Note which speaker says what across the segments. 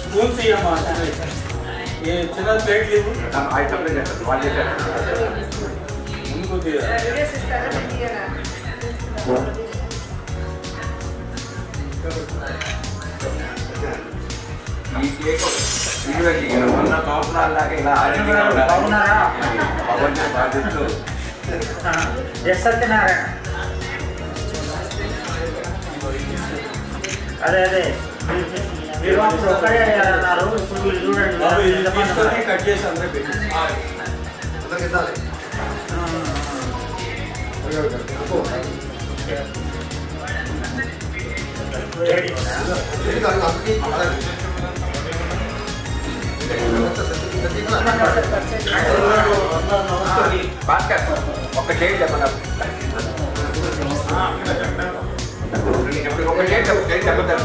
Speaker 1: Spoons ఇవ్వమ్మా, చిన్న plate లేవు ముందు
Speaker 2: సత్యనారాయణ అదే అదే మీరు అప్పుడు ఒక్కడే అన్నారు, ఇప్పుడు వీళ్ళు చూడండి
Speaker 1: కట్ చేసి అందరూ పెట్టి
Speaker 3: ఒక చేయి చెప్పండి, ఒక చేయి చెప్పండి.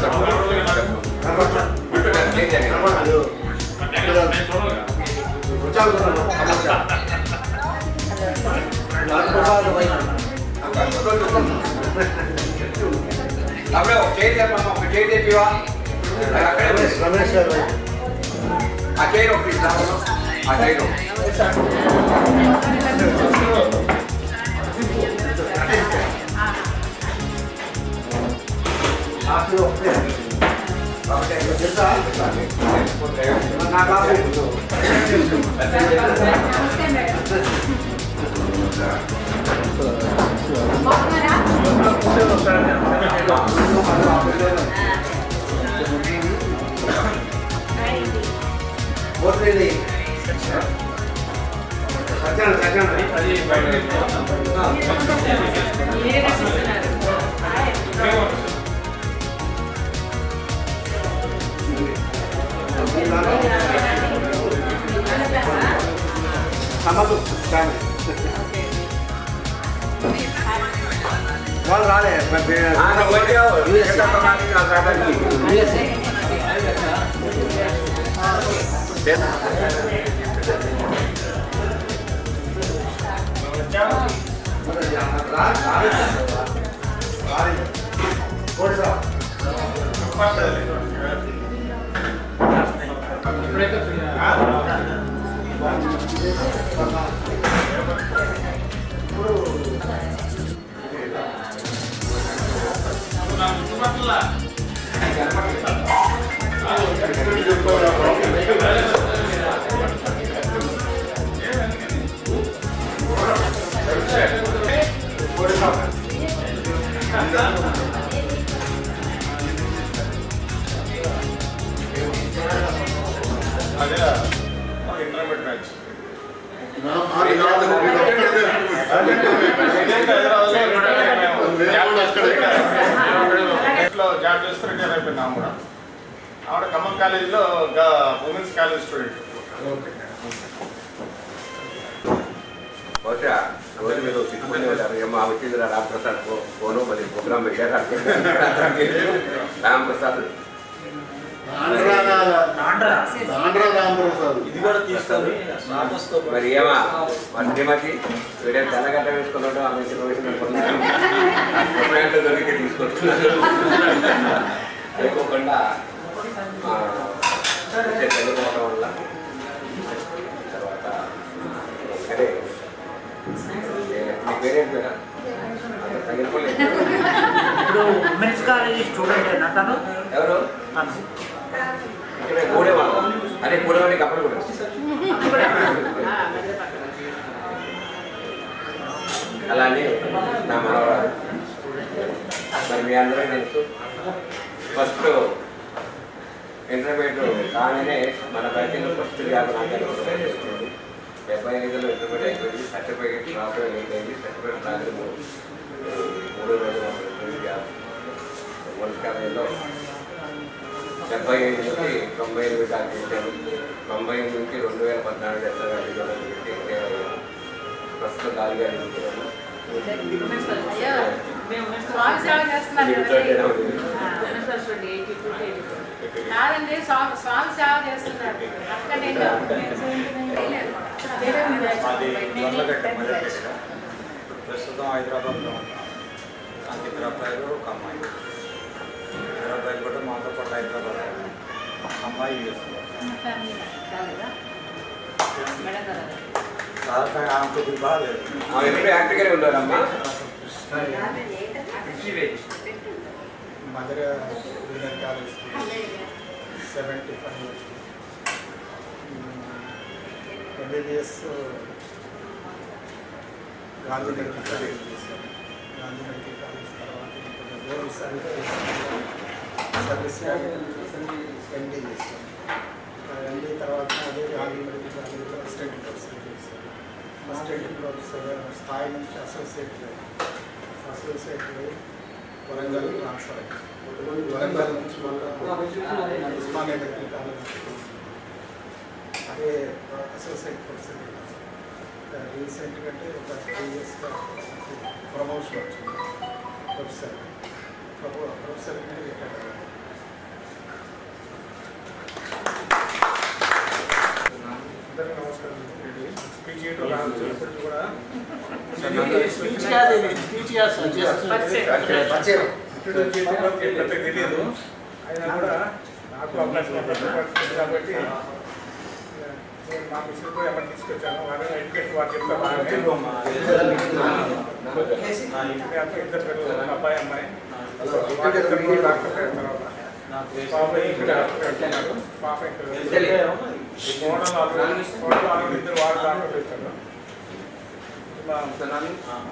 Speaker 3: అప్పుడే ఒక చేయి చెప్పమ్మా, ఒక చేయి చెప్పివా రమేష్ గారు ఆ చేయి ఒకటి ఆ చేయి వాళ్ళు రాలే ఇంటర్మీడియట్ మ్యాచ్ జాబ్ చేస్తే రిటైర్ అయిపోయినా కూడా ఆవిడ ఖమ్మం కాలేజీలో ఉమెన్స్ కాలేజ్ స్టూడెంట్. బహుశా రోజు మీరు సిగ్గుపడి ఏమో వచ్చింది రామప్రసాద్ ఫోను మరి ప్రోగ్రామ్ పెట్టారు రామప్రసాద్ మరి ఏమా మా శ్రీమతి వీడే తెల్లగడ్డ వేసుకున్నాడు ఆమె దొరికి తీసుకొస్తున్నారు లేకోకుండా చనిపోవడం వల్ల తర్వాత అదే మీ పేరేంటి మేడం?
Speaker 2: ఇప్పుడు ఉమెన్స్ కాలేజీ స్టూడెంట్ తను
Speaker 3: ఎవరు? కూడేవాళ్ళు అదే కూడేవాళ్ళకి అప్పుడు కూడా అలానే నా మనవరాలు. మరి మీ అందరం తెలుసు ఫస్ట్ ఇంటర్మీడియట్ కాగానే మన బ్యాటింగ్ ఫస్ట్ జాబ్ నాకే 75లో ఇంటర్మీడియట్ అయిపోయింది. సర్టిఫికేట్ రావడం ఏంటైంది, సర్టిఫికేట్ రాలేదు 3 రోజులు జాబ్ ఉమెన్స్ కాలేజీలో 75 నుంచి 98 దాకా చేశాను. 98 నుంచి 2014 ఎస్ఆర్ఆర్టీలో పెట్టి ప్రస్తుతం గాలిగా నిలుస్తున్నాను.
Speaker 4: స్వామి సేవ చేస్తున్నాడు.
Speaker 1: మాది దొండగడ్డ మొదలుపెట్టిన ప్రస్తుతం హైదరాబాద్లో ఉంటాం. నాకు ఇద్దరు అబ్బాయిలు ఒక అమ్మాయి. ఇద్దరు అబ్బాయిలు కూడా మాతో పాటు హైదరాబాద్, అమ్మాయి యూఎస్లో. కొద్దిగా బాగాలేదు.
Speaker 3: ఎప్పుడు యాక్టివ్గానే ఉంటారమ్మా.
Speaker 4: Mother junior college 75 years. MBBS Gandhi medical college చేశాను. గాంధీ మెడికల్ కాలేజ్ తర్వాత సర్వీస్ ఎండీ చేశాను. ఎండీ తర్వాత అదే గాంధీ మెడికల్ కాలేజ్లో అసిస్టెంట్ ప్రొఫెసర్ చేశాను. అసిస్టెంట్ ప్రొఫెసర్ స్థాయి నుంచి అసోసియేట్ వరంగల్ ట్రాన్స్ఫర్ అయ్యింది. వరంగల్ నుంచి మళ్ళీ ఉస్మానియా మెడికల్ కాలేజ్ అదే అసోసియేట్ ప్రొఫెసర్. రీసెంట్గా అంటే ఒక 3 years ప్రమోషన్ వచ్చింది ప్రొఫెసర్. ప్రొఫెసర్ అందరికీ నమస్కారం. స్పీచ్ చేయడం రావచ్చు కూడా తెలియదు. అయినా కూడా నాకు అవకాశం కాబట్టి నేను మా మిషన్ కూడా ఎవరు తీసుకొచ్చాను. వాళ్ళని ఎడ్యుకేషన్ వారు చెప్తా బాగానే ఇద్దరు పిల్లలు, అబ్బాయి అమ్మాయి. డాక్టర్ తర్వాత పాప ఇక్కడ పెడుతున్నారు. పాప ఇక్కడ మోడల్ ఆల్రెడీ ఇద్దరు వాడు డాక్టర్ పెట్టారు.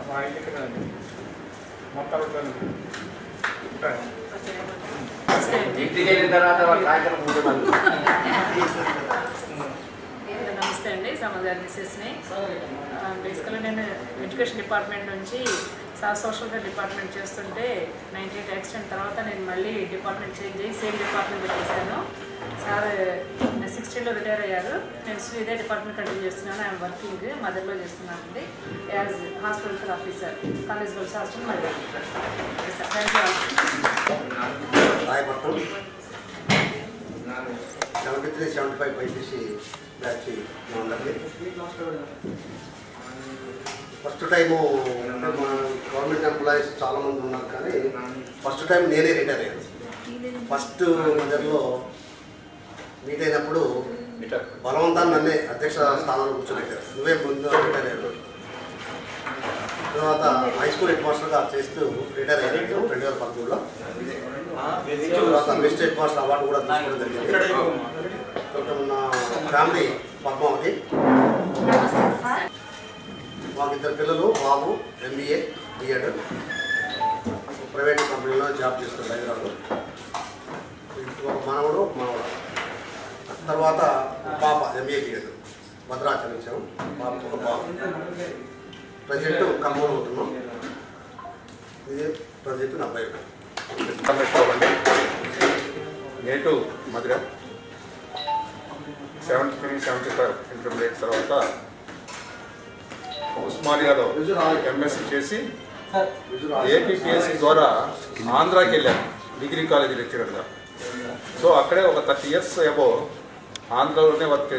Speaker 4: మా ఇంటికి మొత్తం ఉంటాయి.
Speaker 3: ఇంటికి వెళ్ళిన తర్వాత
Speaker 5: నమస్తే అండి, సమాజార్ మిసెస్ని. బేసికల్గా నేను ఎడ్యుకేషన్ డిపార్ట్మెంట్ నుంచి సోషల్ వెల్ఫేర్ డిపార్ట్మెంట్ చేస్తుంటే 98 యాక్సిడెంట్ తర్వాత నేను మళ్ళీ డిపార్ట్మెంట్ చేంజ్ అయ్యి సేమ్ డిపార్ట్మెంట్ చేశాను. సార్ 60లో రిటైర్ అయ్యారు. నేను ఇదే డిపార్ట్మెంట్ కంటిన్యూ చేస్తున్నాను. ఐఎమ్ వర్కింగ్ మదర్లో చేస్తున్నానండి as hospital officer, college girls hostel mother. Thank you.
Speaker 6: 73-75 BiPC batch బాగుందండి. ఫస్ట్ టైము గవర్నమెంట్ ఎంప్లాయీస్ చాలామంది ఉన్నారు, కానీ ఫస్ట్ టైం నేనే రిటైర్ అయ్యాను. ఫస్ట్ మదర్లో మీట్ అయినప్పుడు బలవంతాన్ని నన్నే అధ్యక్ష స్థానంలో కూర్చోబెట్టారు. నువ్వే ముందు రిటైర్ అయ్యాను. తర్వాత హై స్కూల్ హెడ్ మాస్టర్గా చేస్తూ రిటైర్ అయ్యాను 2013లో. తర్వాత బెస్ట్ హెడ్ మాస్టర్ అవార్డు కూడా తీసుకోవడం జరిగింది. నా ఫ్యామిలీ పద్మావతి. మాకు 2 పిల్లలు, బాబు MBA B.Ed ప్రైవేట్ కంపెనీలో జాబ్ చేస్తారు హైదరాబాద్లో. ఒక మనవడు. తర్వాత పాప MA B.Ed భద్రాచలించాము. పాపకు ఒక బాబు. ప్రజెంట్ ఖమ్మంలో ఉంటున్నాం. ఇది ప్రజెంట్ నా అబ్బాయి.
Speaker 7: నేటివ్ మధుర 73-75 ఇంటర్మీడియట్ తర్వాత ఉస్మానియాలో MSc చేసి APPSC ద్వారా ఆంధ్రాకి వెళ్ళాను డిగ్రీ కాలేజీ లెక్చరర్గా. సో అక్కడే ఒక 30 years అబో ఆంధ్రాలోనే వర్క్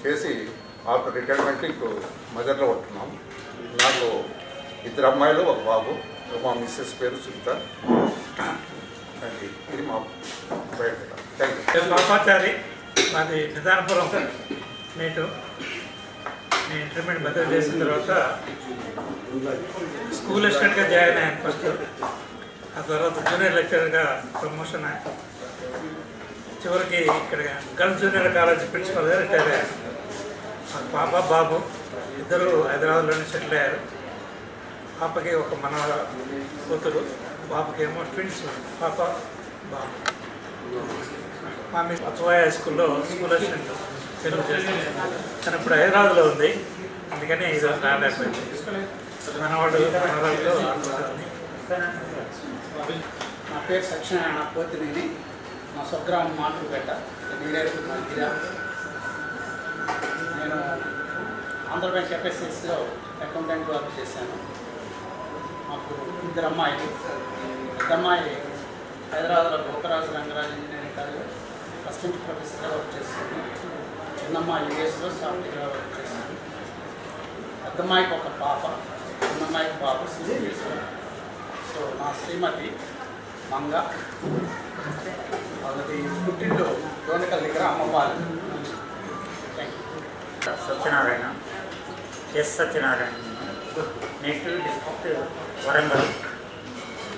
Speaker 7: చేసి ఆఫ్టర్ రిటైర్మెంట్ ఇప్పుడు మదర్లో ఉంటున్నాం. నాకు 2 అమ్మాయిలు, ఒక బాబు. మా మిస్సెస్ పేరు సునీత. ఇది మా బయట. Thank you.
Speaker 4: పాపాచారి, మాది నిదానపురం నేటు. నేను ఇంటర్మీడియట్ బదిలీ చేసిన తర్వాత స్కూల్ అసిస్టెంట్గా జాయిన్ అయ్యాను ఫస్ట్. ఆ తర్వాత జూనియర్ లెక్చరర్గా ప్రమోషన్. చివరికి ఇక్కడ గర్ల్స్ జూనియర్ కాలేజ్ ప్రిన్సిపల్గా రిటైర్ అయ్యాను. మా పాప, బాబు ఇద్దరు హైదరాబాద్లోనే సెటిల్ అయ్యారు. పాపకి ఒక మనవడ కూతురు, బాబుకి ఏమో ట్విన్స్, పాప బాబు. మా మీ అత్వాయ హై స్కూల్లో స్కూల్ అసిస్టెంట్ తెలుగు చేస్తాను. తను ఇప్పుడు హైదరాబాద్లో ఉంది, అందుకని ఈరోజు రాలేకపోయింది. మనవాడు మనవాళ్ళతో ఆడుతుంది.
Speaker 8: నా పేరు సత్యనారాయణ పోతినేని. మా స్వగ్రామం మాటూరుపేట, నీరేరు జిల్లా. నేను ఆంధ్రప్రదేశ్ FSSలో అకౌంటెంట్ వర్క్ చేశాను. మాకు 2 అమ్మాయిలు. పెద్ద అమ్మాయి హైదరాబాద్లో Gokaraju Rangaraju engineering college assistant ప్రొఫెసర్గా వర్క్ చేస్తుంది. చిన్నమ్మ యూఎస్లో సాఫ్ట్వేర్ వర్క్ చేశాను. పెద్దమ్మాయికి ఒక పాప, చిన్నమ్మాయికి బాబు సివిల్స్లో. సో నా శ్రీమతి మంగ, వాళ్ళది పుట్టిండు దోనకల్ దగ్గర Ammapali.
Speaker 2: Satyanarayana, S Satyanarayana, native district Warangal.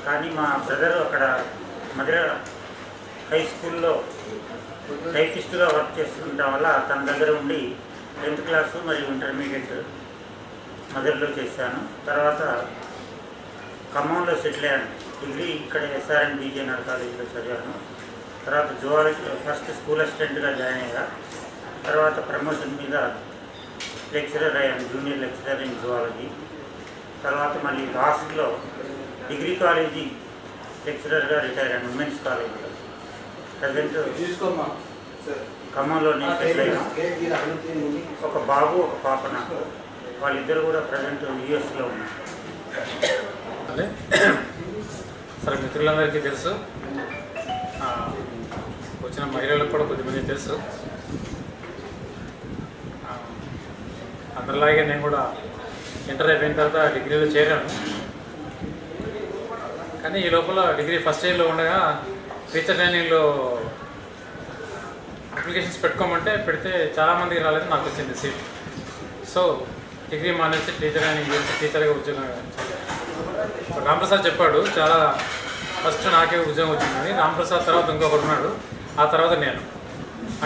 Speaker 2: కానీ మా బ్రదర్ అక్కడ మధుర హై స్కూల్లో టైపిస్టుగా వర్క్ చేస్తుండటం వల్ల తన దగ్గర ఉండి 10th క్లాసు మరియు ఇంటర్మీడియట్ మధురలో చేశాను. తర్వాత ఖమ్మంలో సెటిల్ అయ్యాను. డిగ్రీ ఇక్కడ SRN BJNR కాలేజీలో చదివాను. తర్వాత జువాలజీ ఫస్ట్ స్కూల్ అసిస్టెంట్గా జాయిన్ అయ్యా. తర్వాత ప్రమోషన్ మీద లెక్చరర్ అయ్యాను, జూనియర్ లెక్చరర్ ఇన్ జువాలజీ. తర్వాత మళ్ళీ లాస్ట్లో డిగ్రీ కాలేజీ లెక్చరర్గా రిటైర్ అయ్యాను, ఉమెన్స్ కాలేజీలో. ప్రజెంట్ ఖమ్మంలోనే సెటిల్ అయ్యాను. ఒక బాబు ఒక పాప నాకు. వాళ్ళిద్దరు కూడా ప్రజెంట్ యూఎస్లో ఉన్నారు.
Speaker 9: సరే, మిత్రులందరికీ తెలుసు, వచ్చిన మహిళలకు కూడా కొద్దిమంది తెలుసు. అందరిలాగే నేను కూడా ఇంటర్ అయిపోయిన తర్వాత డిగ్రీలో చేరాను. కానీ ఈ లోపల డిగ్రీ ఫస్ట్ ఇయర్లో ఉండగా టీచర్ ట్రైనింగ్లో అప్లికేషన్స్ పెట్టుకోమంటే పెడితే చాలామందికి రాలేదు, నాకు వచ్చింది సీట్. సో డిగ్రీ మానేసి టీచర్ ట్రైనింగ్ చేసి టీచర్గా ఉద్యోగం. రాంప్రసాద్ చెప్పాడు చాలా ఫస్ట్ నాకే ఉద్యోగం వచ్చిందని. రాంప్రసాద్ తర్వాత ఇంకొకరు ఉన్నాడు, ఆ తర్వాత నేను.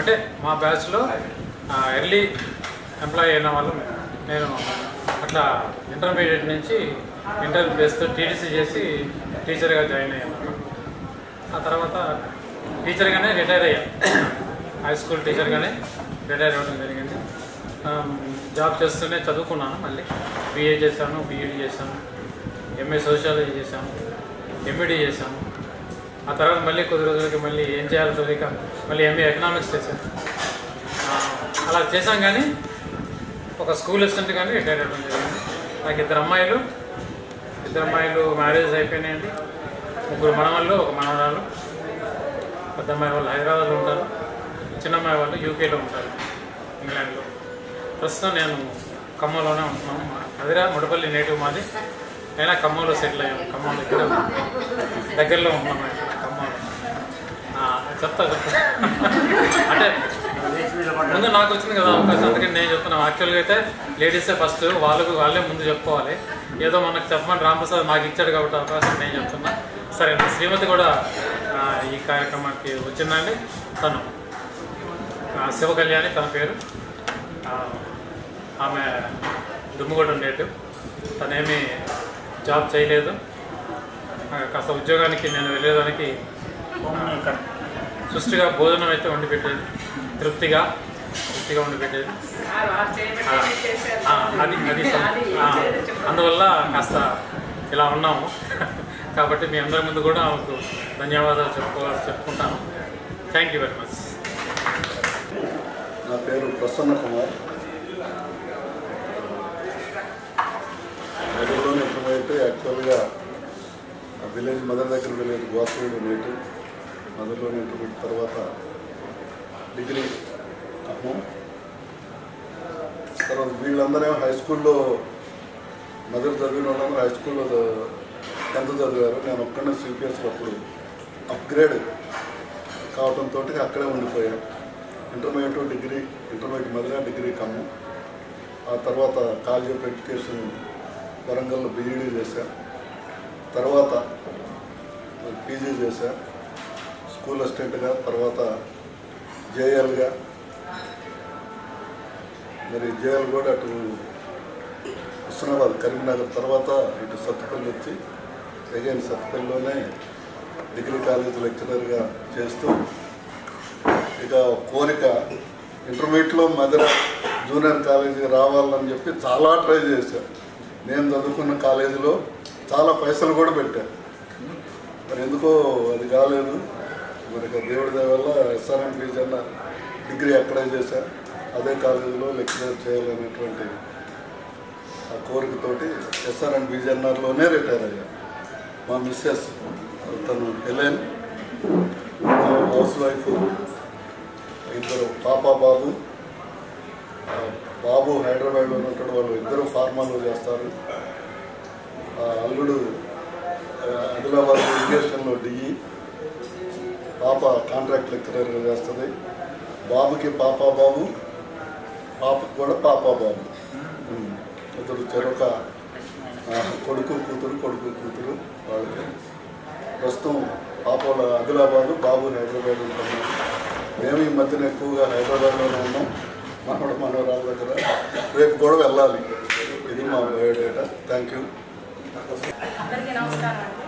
Speaker 9: అంటే మా బ్యాచ్లో ఎర్లీ ఎంప్లాయీ అయిన వాళ్ళు నేను. అట్లా ఇంటర్మీడియట్ నుంచి ఇంటర్ బేస్తో టీటీసీ చేసి టీచర్గా జాయిన్ అయ్యాను. ఆ తర్వాత టీచర్గానే రిటైర్ అయ్యాను. హై స్కూల్ టీచర్గానే రిటైర్ అవ్వడం జరిగింది. జాబ్ చేస్తూనే చదువుకున్నాను. మళ్ళీ BA చేశాను, BEd చేశాను, MA సోషియాలజీ చేశాను, MAD చేశాను. ఆ తర్వాత మళ్ళీ కొద్ది రోజులకి మళ్ళీ ఏం చేయాలో తెలియక మళ్ళీ MA ఎకనామిక్స్ చేశాను. అలా చేశాం. కానీ ఒక స్కూల్ అసిస్టెంట్ కానీ రిటైర్ అవ్వడం జరిగింది. నాకు ఇద్దరు అమ్మాయిలు మ్యారేజ్ అయిపోయినాయండి. 3 మనవాళ్ళు, 1 మనవరాలు. పెద్ద అమ్మాయి వాళ్ళు హైదరాబాద్లో ఉంటారు, చిన్న అమ్మాయి వాళ్ళు UKలో ఉంటారు, ఇంగ్లాండ్లో. ప్రస్తుతం నేను ఖమ్మంలోనే ఉంటున్నాను. అదిరా ముడపల్లి నేటివ్ మాది, అయినా ఖమ్మంలో సెటిల్ అయ్యాము. ఖమ్మం దగ్గరలో ఉంటున్నాము ఇక్కడ ఖమ్మంలో. చెప్తా అంటే ముందు నాకు వచ్చింది కదా అవకాశం, అందుకని నేను చెప్తున్నాను. యాక్చువల్గా అయితే లేడీసే ఫస్ట్, వాళ్ళే ముందు చెప్పుకోవాలి. ఏదో మనకు చెప్పమని రాంప్రసాద్ నాకు ఇచ్చాడు కాబట్టి అవకాశం నేను చెప్తున్నా. సరే, శ్రీమతి కూడా ఈ కార్యక్రమానికి వచ్చిందండి. తను శివ కళ్యాణి తన పేరు. ఆమె దుమ్ముగూడ నేటివ్. తనేమీ జాబ్ చేయలేదు. కాస్త ఉద్యోగానికి నేను వెళ్ళేదానికి సృష్టిగా భోజనం అయితే వండి పెట్టేది, తృప్తిగా వండి పెట్టేది. అది అందువల్ల కాస్త ఇలా ఉన్నాము. కాబట్టి మీ అందరి ముందు కూడా ఆమెకు ధన్యవాదాలు చెప్పుకుంటాను. Thank you very much.
Speaker 10: నా పేరు ప్రసన్న కుమార్. మధురలోని ఎప్పుడైతే యాక్చువల్గా విలేజ్ మదర్ దగ్గర విలేజ్ గోత్రుడు నేటివ్. మధురలోని ఇంటర్మీడియట్ తర్వాత డిగ్రీ ఖమ్మం. తర్వాత వీళ్ళందరూ హై స్కూల్లో మదర్ చదివిన వాళ్ళందరూ హై స్కూల్లో 10th చదివారు. నేను ఒక్కడే CPS అప్పుడు అప్గ్రేడ్ కావడంతో అక్కడే ఉండిపోయాను. ఇంటర్మీడియట్ మధుర, డిగ్రీ ఖమ్మం. ఆ తర్వాత కాలేజ్ ఆఫ్ ఎడ్యుకేషన్ వరంగల్లో BEd చేశాను. తర్వాత PG చేశాను స్కూల్ అసిస్టెంట్గా. తర్వాత JLగా, మరి JL కూడా అటు హుస్నాబాద్ కరీంనగర్, తర్వాత ఇటు సత్తుపల్లి వచ్చి అగైన్ సత్తుపల్లిలోనే డిగ్రీ కాలేజ్ లెక్చరర్గా చేస్తూ ఇక కోరిక ఇంటర్మీడియట్లో మధుర జూనియర్ కాలేజీకి రావాలని చెప్పి చాలా ట్రై చేశాను. నేను చదువుకున్న కాలేజీలో చాలా పైసలు కూడా పెట్టాను. మరి ఎందుకో అది కాలేదు. మరి దేవుడి దయ వల్ల SRN BJNR డిగ్రీ అక్కడే చేశాను. అదే కాలేజీలో లెక్చరర్ చేయాలనేటువంటి ఆ కోరికతోటి SRN BJNRలోనే రిటైర్ అయ్యాను. మా మిస్సెస్ తను హెలెన్, హౌస్ వైఫ్, 2 పాప బాబు, బాబు హైదరాబాద్లో ఉంటాడు, వాళ్ళు ఇద్దరు ఫార్మాలో చేస్తారు. అల్లుడు ఆదిలాబాద్ ఇరిగేషన్లో డిఈ, పాప కాంట్రాక్ట్ లెక్చరర్గా చేస్తుంది. బాబుకి పాప బాబు, పాపకు కూడా పాప బాబు, ఇద్దరు చెరొక కొడుకు కూతురు వాళ్ళకి. ప్రస్తుతం పాప ఆదిలాబాదు, బాబు హైదరాబాద్ ఉంటున్నాం. మేము ఈ మధ్యన ఎక్కువగా హైదరాబాద్లోనే ఉన్నాం, మనవరాల దగ్గర. రేపు కూడా వెళ్ళాలి. ఇది మా బయోడేటా. Thank you.
Speaker 5: అందరికీ నమస్కారం అండి.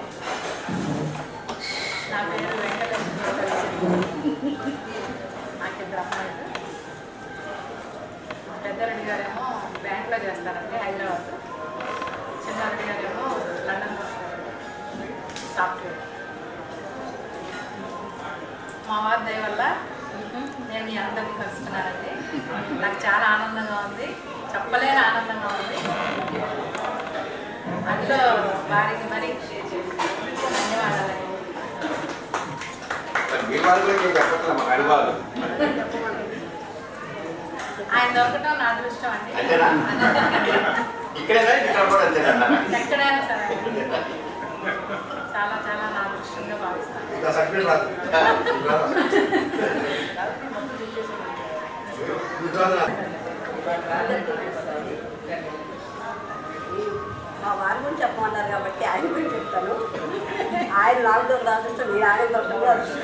Speaker 5: నా పేరు వెంకటేశ్వర. నాకు ఇద్దరు అమ్మాయిలు. పెద్దరెడ్డి గారేమో బ్యాంక్లో చేస్తారండి హైదరాబాద్. చిన్నారెడ్డి గారేమో లండన్లో సాఫ్ట్వేర్. మా వారి దయ వల్ల నేను మీ అందరినీ కలుస్తున్నానండి. నాకు చాలా ఆనందంగా ఉంది, చెప్పలేని ఆనందంగా ఉంది. అందులో వారికి మరి ధన్యవాదాలండి. ఆయన దొరకటం నా అదృష్టం అండి. ఎక్కడైనా సరే చాలా చాలా నా అదృష్టంగా భావిస్తాను.
Speaker 11: మా వారి గురించి చెప్పమన్నారు కాబట్టి ఆయన గురించి చెప్తాను. ఆయన నాకు అదృష్టం, మీరు ఆయన దొరకడం అదృష్టం.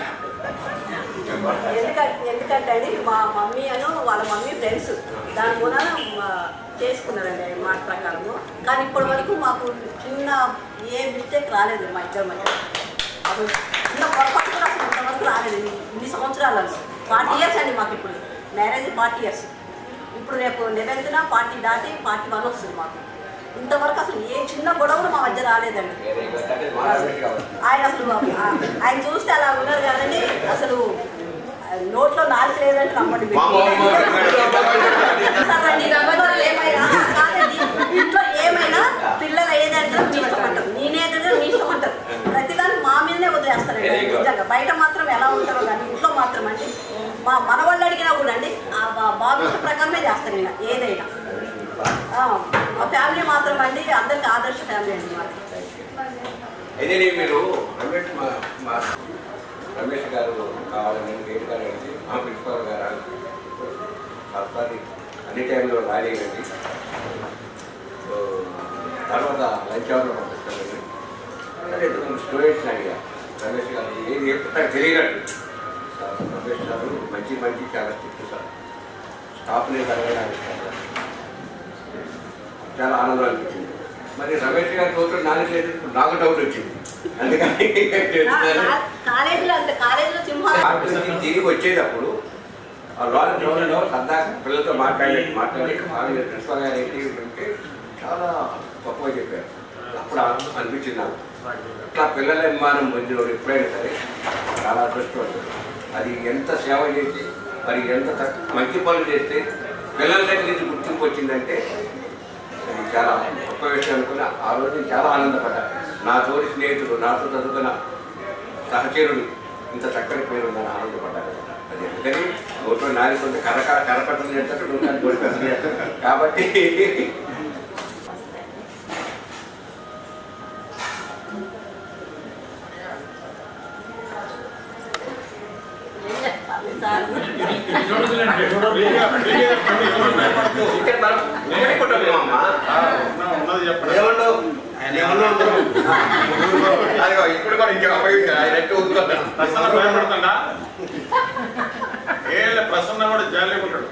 Speaker 11: ఎందుకంటే అండి మా మమ్మీ వాళ్ళ మమ్మీ ఫ్రెండ్స్ దాని మూలాన చేసుకున్నారండి మాట ప్రకారము. కానీ ఇప్పటి వరకు మాకు చిన్న ఏ మిస్టేక్ రాలేదు మా ఇద్దరి మధ్య. అప్పుడు చిన్న పొరపాటు కూడా అసలు ఇంతవరకు రాలేదు ఇన్ని సంవత్సరాలలో. 40 years అండి మాకు. ఇప్పుడు మ్యారేజ్ 40 years. ఇప్పుడు రేపు 11th 40 దాటి 41 వస్తుంది మాకు. ఇంతవరకు అసలు ఏ చిన్న గొడవలు మా మధ్య రాలేదండి. ఆయన అసలు ఆయన చూస్తే అలా ఉన్నారు కదండి, అసలు నోట్లో నాలుగు లేదంటే నమ్మండి. ఏమైనా కాదండి, ఇంట్లో ఏమైనా పిల్లలు ఏదంటే మీ ఇష్టం అంటారు, నేనేదంటే మీ ఇష్టం అంటారు. ప్రతిదాన్ని మా మీదనే వదిలేస్తారండి. నిజంగా బయట మాత్రం ఎలా ఉంటారో కానీ ఇంట్లో మాత్రం అండి మా మనవాళ్ళు అడిగినా కూడా అండి బాబు ప్రకారమే చేస్తారు ఈయన ఏదైనా. మా ఫ్యామిలీ మాత్రం అండి అందరికి ఆదర్శ ఫ్యామిలీ అండి మాది.
Speaker 3: అయితే మీరు రమేష్ గారు కావాలని గేట్ గారు అడిగి మా ప్రిన్సిపాల్ గారు అబ్బాయి అన్ని టైంలో రాలేదండి. తర్వాత లంచ్ అవర్లో పంపిస్తానండి. స్టూడెంట్స్ని అడిగా రమేష్ గారు ఏది చెప్తారు తెలియనట్టు. రమేష్ గారు మంచి చాలా స్ట్రిక్ట్ సార్, స్టాఫ్ని కలగడానికి చాలా ఆనందం అనిపించింది. మరి రమేష్ గారి డౌట్ నాకు లేదు, నాకు డౌట్ వచ్చింది. అందుకని తిరిగి వచ్చేటప్పుడు ఆ లోన్లో సరదాగా పిల్లలతో మాట్లాడి ప్రిన్సిపల్ గారు ఏంటి అంటే చాలా గొప్పగా చెప్పారు. అప్పుడు అనిపించింది నాకు ఇట్లా పిల్లల అభిమానం పొందిన ఎప్పుడైనా సరే చాలా అదృష్టం. అది ఎంత సేవ చేసి మరి ఎంత మంచి పనులు చేస్తే పిల్లల దగ్గర నుంచి గుర్తింపు వచ్చిందంటే అది చాలా గొప్ప విషయం అనుకుని ఆ రోజు చాలా ఆనందపడ్డా. నా తోటి స్నేహితుడు, నాతో చదువుకున్న సహచరుడు ఇంత చక్కని పేరు ఉందని ఆనందపడ్డాను. అది ఎందుకని నోట్లో నాలుగు కరకట్టలు చేస్తారు, నూనె కొడుకు కాబట్టి ఇప్పుడు కూడా ఇంకా
Speaker 7: ప్రసన్న కూడా జాలి ఉంటాడు.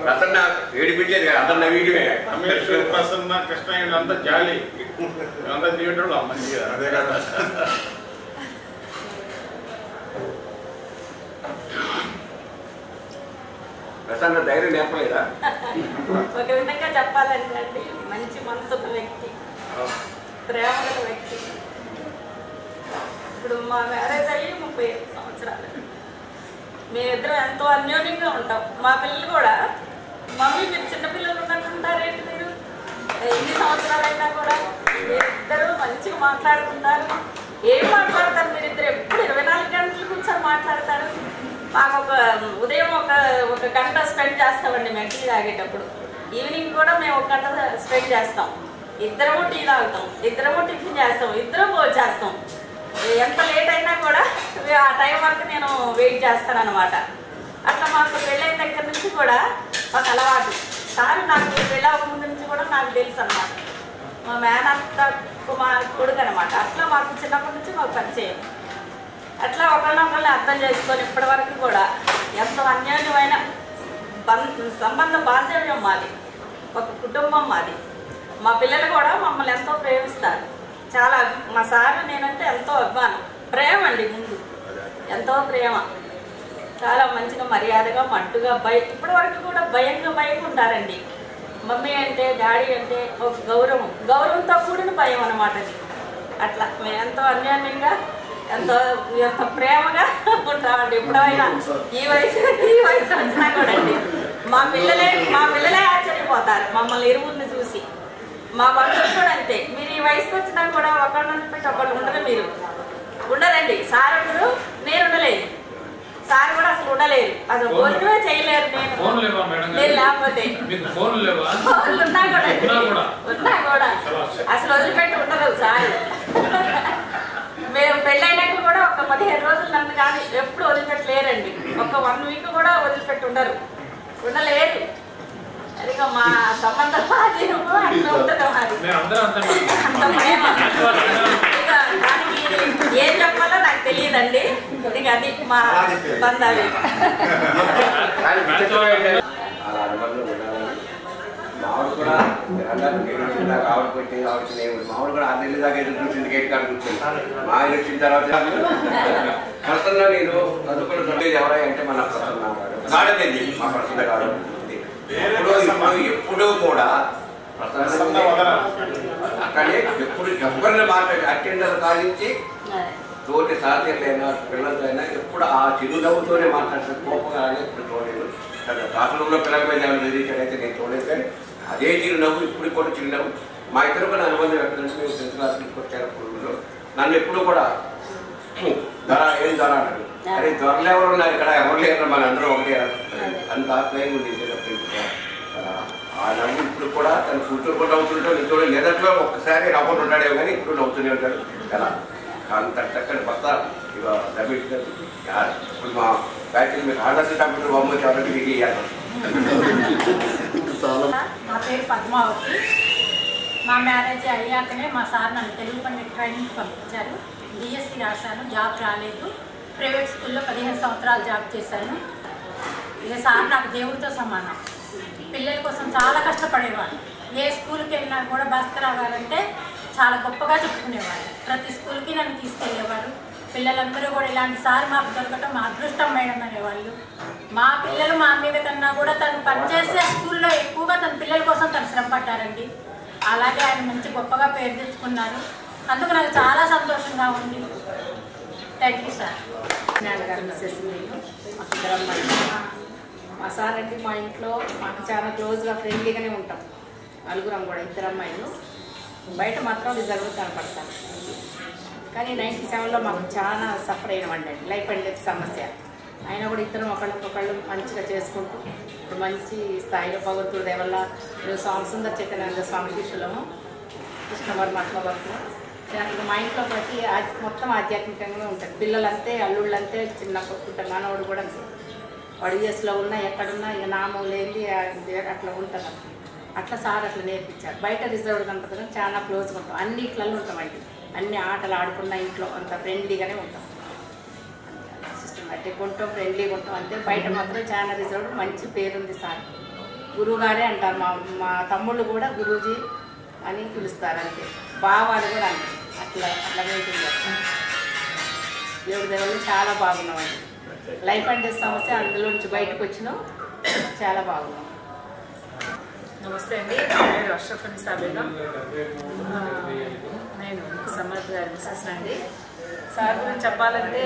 Speaker 3: ప్రసన్న ఏడిపించేది కదా, అతను నవ్వుడివే.
Speaker 7: ప్రసన్న కృష్ణ అంతా జాలి అంతా తీయటం మంచిగా అదే కదా.
Speaker 3: ప్రసన్న ధైర్యం నేర్పలేదా?
Speaker 11: ఒక విధంగా చెప్పాలంటే మంచి మనసున్న వ్యక్తి, ప్రేమ గల వ్యక్తి. ఇప్పుడు మా మ్యారేజ్ అయ్యి 35 సంవత్సరాలు. మేమిద్దరం ఎంతో అన్యోన్యంగా ఉంటాం. మా పిల్లలు కూడా మమ్మీ మీరు చిన్నపిల్లలు ఉన్నట్టుంటారేంటి, మీరు ఎన్ని సంవత్సరాలైనా కూడా మీరిద్దరూ మంచిగా మాట్లాడుకుంటారు. ఏం మాట్లాడతారు మీరిద్దరు? ఎప్పుడు 24 గంటలు కూర్చొని మాట్లాడతారు. మాకు ఉదయం ఒక గంట స్పెండ్ చేస్తామండి మేము టీ తాగేటప్పుడు. ఈవినింగ్ కూడా మేము ఒక గంట స్పెండ్ చేస్తాం. ఇద్దరము టీ తాగుతాం, ఇద్దరము టిఫిన్ చేస్తాం, ఇద్దరం చేస్తాం. ఎంత లేట్ అయినా కూడా ఆ టైం వరకు నేను వెయిట్ చేస్తాను అనమాట. అట్లా మాకు పెళ్ళైన దగ్గర నుంచి కూడా ఒక అలవాటు. సార్ నాకు పెళ్ళి ముందు నుంచి కూడా నాకు తెలుసు అనమాట. మా మేనత్త కొడుకు అనమాట. అట్లా మాకు చిన్నప్పటి నుంచి మాకు పరిచయం. అట్లా ఒకళ్ళొకళ్ళు అర్థం చేసుకొని ఇప్పటి వరకు కూడా ఎంతో అన్యోన్యమైన సంబంధ బాంధవ్యం మాది, ఒక కుటుంబం మాది. మా పిల్లలు కూడా మమ్మల్ని ఎంతో ప్రేమిస్తారు. చాలా మా సార్ నేనంటే ఎంతో అభిమానం, ప్రేమ అండి. ముందు ఎంతో ప్రేమ, చాలా మంచిగా మర్యాదగా మట్టుగా ఇప్పటి వరకు కూడా భయంగా ఉంటారండి. మమ్మీ అంటే డాడీ అంటే ఒక గౌరవంతో కూడిన భయం అన్నమాట. అట్లా మేము ఎంతో అన్యోన్యంగా ఎంతో ప్రేమగా ఉంటామండి. ఎప్పుడైనా ఈ వయసు వచ్చినా కూడా అండి మా పిల్లలే ఆశ్చర్యపోతారు మమ్మల్ని ఇరువురిని చూసి. మా బంధువులు కూడా అంతే. మీరు ఈ వయసుకు వచ్చినా కూడా ఒకళ్ళని పెట్టి ఒకళ్ళు ఉండరు, మీరు ఉండరండి. సార్ ఉండరు, నేను ఉండలేదు, సార్ కూడా అసలు ఉండలేరు, అసలు భోజనమే చేయలేరు. నేను లేకపోతే ఫోన్లు ఉన్నా కూడా అసలు వదిలిపెట్టి ఉండరు సార్. మేము పెళ్ళైనాక కూడా ఒక 15 రోజులు నన్ను కానీ ఎప్పుడు వదిలిపెట్టలేరండి. ఒక 1 వీక్ కూడా వదిలిపెట్టి ఉండలేరు. అదిగా మా సంబంధం అట్లా ఉంటుంది మాది. అంత ప్రేమ. దానికి ఏం చెప్పాలో నాకు తెలియదండి. ఇక అది మా బంధాలు.
Speaker 3: మామూలు కూడా మామూలు కూడా 6 నెలల దాకా ఎదురు చూసింది గేట్ కాడ కూర్చొని. మా ఆయన వచ్చిన తర్వాత ప్రసన్న నేను చదువుకున్న ఎవరై అంటే మన ప్రసన్న గాడనేది మా ప్రసన్న గాడు. ఎప్పుడూ కూడా అక్కడే ఎప్పుడు ఎవరిని మాట్లాడి అటెండర్ కానించి తోటి సాధ్యమైనా పిల్లలైనా ఎప్పుడు ఆ చిరునవ్వుతోనే మాట్లాడుతుంది. కోపంగా ఎప్పుడు చూడలేదు. రాష్ట్రంలో పిల్లల మీద చదివించాడైతే నేను చూడలేదు. కానీ అదే చిరునవ్వు ఇప్పుడు కూడా చిరునవ్వు. మా ఇద్దరు కూడా అనుబంధం ఎక్కడంటే మేము 10th క్లాస్కి వచ్చారు. నన్ను ఎప్పుడు కూడా ధర ఏం ధర అన్నాడు. అరే ధరలు ఎవరు ఉన్నారు ఇక్కడ, ఎవరు లేరు, మన అందరూ ఒకటే అంత ఆత్మీయంగా ఉండేది. ఆ నవ్వు ఇప్పుడు కూడా తను కూర్చోకుండా అవుతుంటాడు. ఇంట్లో ఎదట్లో ఒక్కసారి నవ్వుకుంటూ ఉంటాడేమో కానీ ఇప్పుడు నవ్వుతూనే ఉంటాడు కదా. అంత చక్కని భర్త ఇక రమేష్ గారు. ఇప్పుడు మా ఫ్యాక్టరీ మీకు ఆర్డర్స్ కంప్యూటర్ బొమ్మ కాబట్టి మీకు ఇవ్వాలి.
Speaker 12: నా పేరు పద్మావతి. మా మ్యారేజ్ అయ్యాకనే మా సార్ నన్ను తెలుగు పండిట్ ట్రైనింగ్కి పంపించారు. డిఎస్సి రాశాను, జాబ్ రాలేదు. ప్రైవేట్ స్కూల్లో 15 సంవత్సరాలు జాబ్ చేశాను. ఇక సార్ నాకు దేవుడితో సమానం. పిల్లల కోసం చాలా కష్టపడేవాడు. ఏ స్కూల్కి వెళ్ళినా కూడా భాస్కరరావు గారు అంటే చాలా గొప్పగా చెప్పుకునేవారు. ప్రతి స్కూల్కి నన్ను తీసుకెళ్ళేవారు. పిల్లలందరూ కూడా ఇలాంటి సార్ మాకు దొరకటం మా అదృష్టం మేడం అనేవాళ్ళు. మా పిల్లలు మా మీద కన్నా కూడా తను పనిచేసే స్కూల్లో ఎక్కువగా తన పిల్లల కోసం తను శ్రమ పడ్డారండి. అలాగే ఆయన మంచి గొప్పగా పేరు తెచ్చుకున్నారు. అందుకు నాకు చాలా సంతోషంగా ఉంది. Thank you sir.
Speaker 5: నాన్నగారు మిస్సెస్ నేను మాకు ఇద్దరు అమ్మాయిలు. మా సార్ అంటే మా ఇంట్లో మాకు చాలా క్లోజ్గా ఫ్రెండ్లీగానే ఉంటాం. నలుగురం కూడా, ఇద్దరు అమ్మాయిలు. బయట మాత్రం రిజర్వ్ కనపడతాను. కానీ 97లో మాకు చాలా సఫర్ అయినవండి లైఫ్ అండ్ డెత్ సమస్య. అయినా కూడా ఇద్దరం ఒకళ్ళకొకళ్ళు మంచిగా చేసుకుంటూ ఇప్పుడు మంచి స్థాయిలో భగవంతుడి దయ వల్ల మేము సుందర చైతన్య స్వామి శిష్యులము కృష్ణవారి మహాభక్తులు. మా ఇంట్లో ప్రతి మొత్తం ఆధ్యాత్మికంగా ఉంటుంది. పిల్లలంతే, అల్లుళ్ళంతే, చిన్న కొట్టుకుంటే మనవాడు కూడా అంతే. వాడు యూఎస్లో ఉన్నా ఎక్కడున్నా ఇక నామం లేని అట్లా ఉంటారు. అట్లా సార్ అట్లా నేర్పించారు. బయట రిజర్వ్డ్ కనపడతాం, చాలా క్లోజ్గా ఉంటాం. అన్ని ఇట్లలో ఉంటామండి. అన్ని ఆటలు ఆడుకున్న ఇంట్లో అంత ఫ్రెండ్లీగానే ఉంటాం. సిస్టమేటిక్ ఉంటాం, ఫ్రెండ్లీగా ఉంటాం అంతే. బయట మాత్రం చాలా రిజర్వ్డ్, మంచి పేరుంది సార్. గురువుగారే అంటారు. మా తమ్ముళ్ళు కూడా గురూజీ అని పిలుస్తారు అంతే. బావాలు కూడా అంతే. అట్లా ఉంటుంది. దేవుడి దేవుళ్ళు చాలా బాగున్నామండి. లైఫ్ అండ్ డెత్ సమస్య అందులో నుంచి బయటకు వచ్చినాం. చాలా బాగున్నాం. నమస్తే అండి, నా పేరు అష్రఫ్ నిసా బేగం. నేను సమర్థ్ గారి మిస్సెస్ అండి. సార్ గురించి చెప్పాలంటే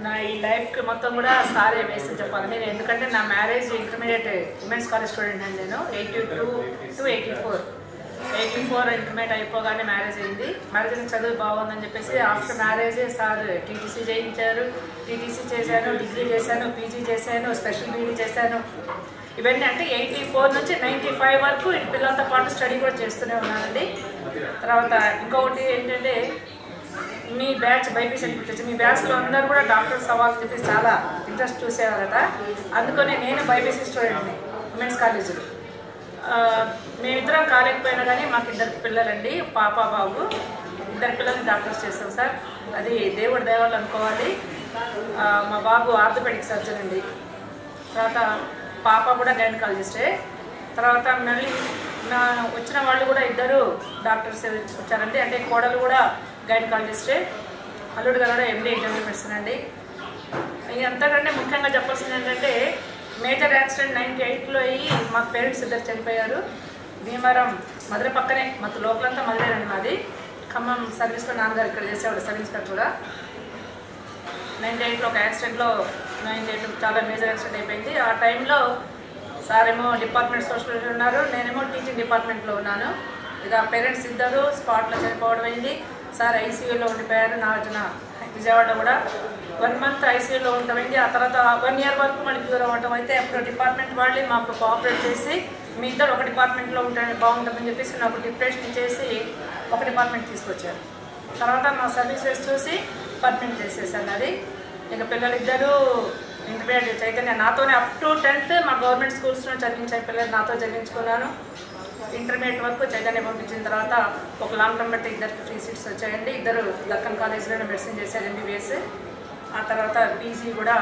Speaker 5: నా ఈ లైఫ్కి మొత్తం కూడా సారే వేసి చెప్పాలి నేను. ఎందుకంటే నా marriage intermediate women's college student అండి. నేను 82 to 84 84 ఇంటర్మీడియట్ అయిపోగానే మ్యారేజ్ అయింది. మ్యారేజ్ అయిన చదువు బాగుందని చెప్పేసి ఆఫ్టర్ మ్యారేజ్ సార్ టీటీసీ చేయించారు. టీటీసీ చేశాను, డిగ్రీ చేశాను, పీజీ చేశాను, స్పెషల్ బీడీ చేశాను. ఇవన్నీ అంటే 84 నుంచి 95 వరకు ఈ పిల్లలతో పాటు స్టడీ కూడా చేస్తూనే ఉన్నానండి. తర్వాత ఇంకొకటి ఏంటంటే మీ బ్యాచ్ బైపీసీ అని మీ బ్యాచ్లో అందరూ కూడా డాక్టర్స్ అవ్వాలని చెప్పేసి చాలా ఇంట్రెస్ట్ చూసేవారట. అందుకని నేను బైపీసీ స్టూడెంట్ని ఉమెన్స్ కాలేజీలో. మేమిద్దరం కాలేకపోయినా కానీ మాకు 2 పిల్లలండి, పాప బాబు. 2 పిల్లల్ని డాక్టర్స్ చేస్తాం సార్. అది దేవుడి దయవల్ల అనుకోవాలి. మా బాబు ఆర్థోపెడిక్ సర్జన్ అండి. తర్వాత పాప కూడా గైనకాలజిస్టే. తర్వాత మళ్ళీ వచ్చిన వాళ్ళు కూడా 2 డాక్టర్స్ వచ్చారండి. అంటే కోడలు కూడా గైనకాలజిస్టే, అల్లుడు గారు కూడా ఎండి ఇంటర్వ్యూ మెడిసిన్ అండి. అంతకంటే ముఖ్యంగా చెప్పాల్సింది ఏంటంటే మేజర్ యాక్సిడెంట్ 98లో అయ్యి మా పేరెంట్స్ 2 చనిపోయారు. భీమవరం మధుర పక్కనే, మాకు లోపలంతా మధురేనండి మాది. ఖమ్మం సర్వీస్లో నాన్నగారు ఇక్కడ చేసేవాడు సబ్ ఇన్స్పెక్టర్గా. 98లో ఒక యాక్సిడెంట్లో 98 చాలా మేజర్ యాక్సిడెంట్ అయిపోయింది. ఆ టైంలో సార్ ఏమో డిపార్ట్మెంట్ సోషల్ ఉన్నారు, నేనేమో టీచింగ్ డిపార్ట్మెంట్లో ఉన్నాను. ఇక పేరెంట్స్ 2 స్పాట్లో చనిపోవడం అయింది. సార్ ఐసీయూలో ఉండిపోయారు. నాగార్జున విజయవాడ కూడా 1 మంత్ ఐసీయూలో ఉండటమైంది. ఆ తర్వాత 1 year వరకు మళ్ళీ క్యూర్ అవ్వటం అయితే అప్పుడు డిపార్ట్మెంట్ వాళ్ళే మాకు కోఆపరేట్ చేసి మీ 2 ఒక డిపార్ట్మెంట్లో ఉంటే బాగుంటుందని చెప్పేసి నాకు డిప్రెషన్ చేసి ఒక డిపార్ట్మెంట్ తీసుకొచ్చారు. తర్వాత మా సర్వీసెస్ చూసి పర్మనెంట్ చేసేసాను అది. ఇక పిల్లలు 2 ఇంటర్మీడియట్ చైతన్య నాతోనే అప్ టు 10th మా గవర్నమెంట్ స్కూల్స్లో చదివించే పిల్లలు నాతో చదివించుకున్నాను. ఇంటర్మీడియట్ వరకు చైతన్య పంపించిన తర్వాత ఒక లాంగ్ టర్మ్ బట్టి 2 ఫ్రీ సీట్స్ వచ్చాయండి. 2 దక్కన్ కాలేజీలోనే మెడిసిన్ చేశారు, ఎంబీబీఎస్. ఆ తర్వాత పీజీ కూడా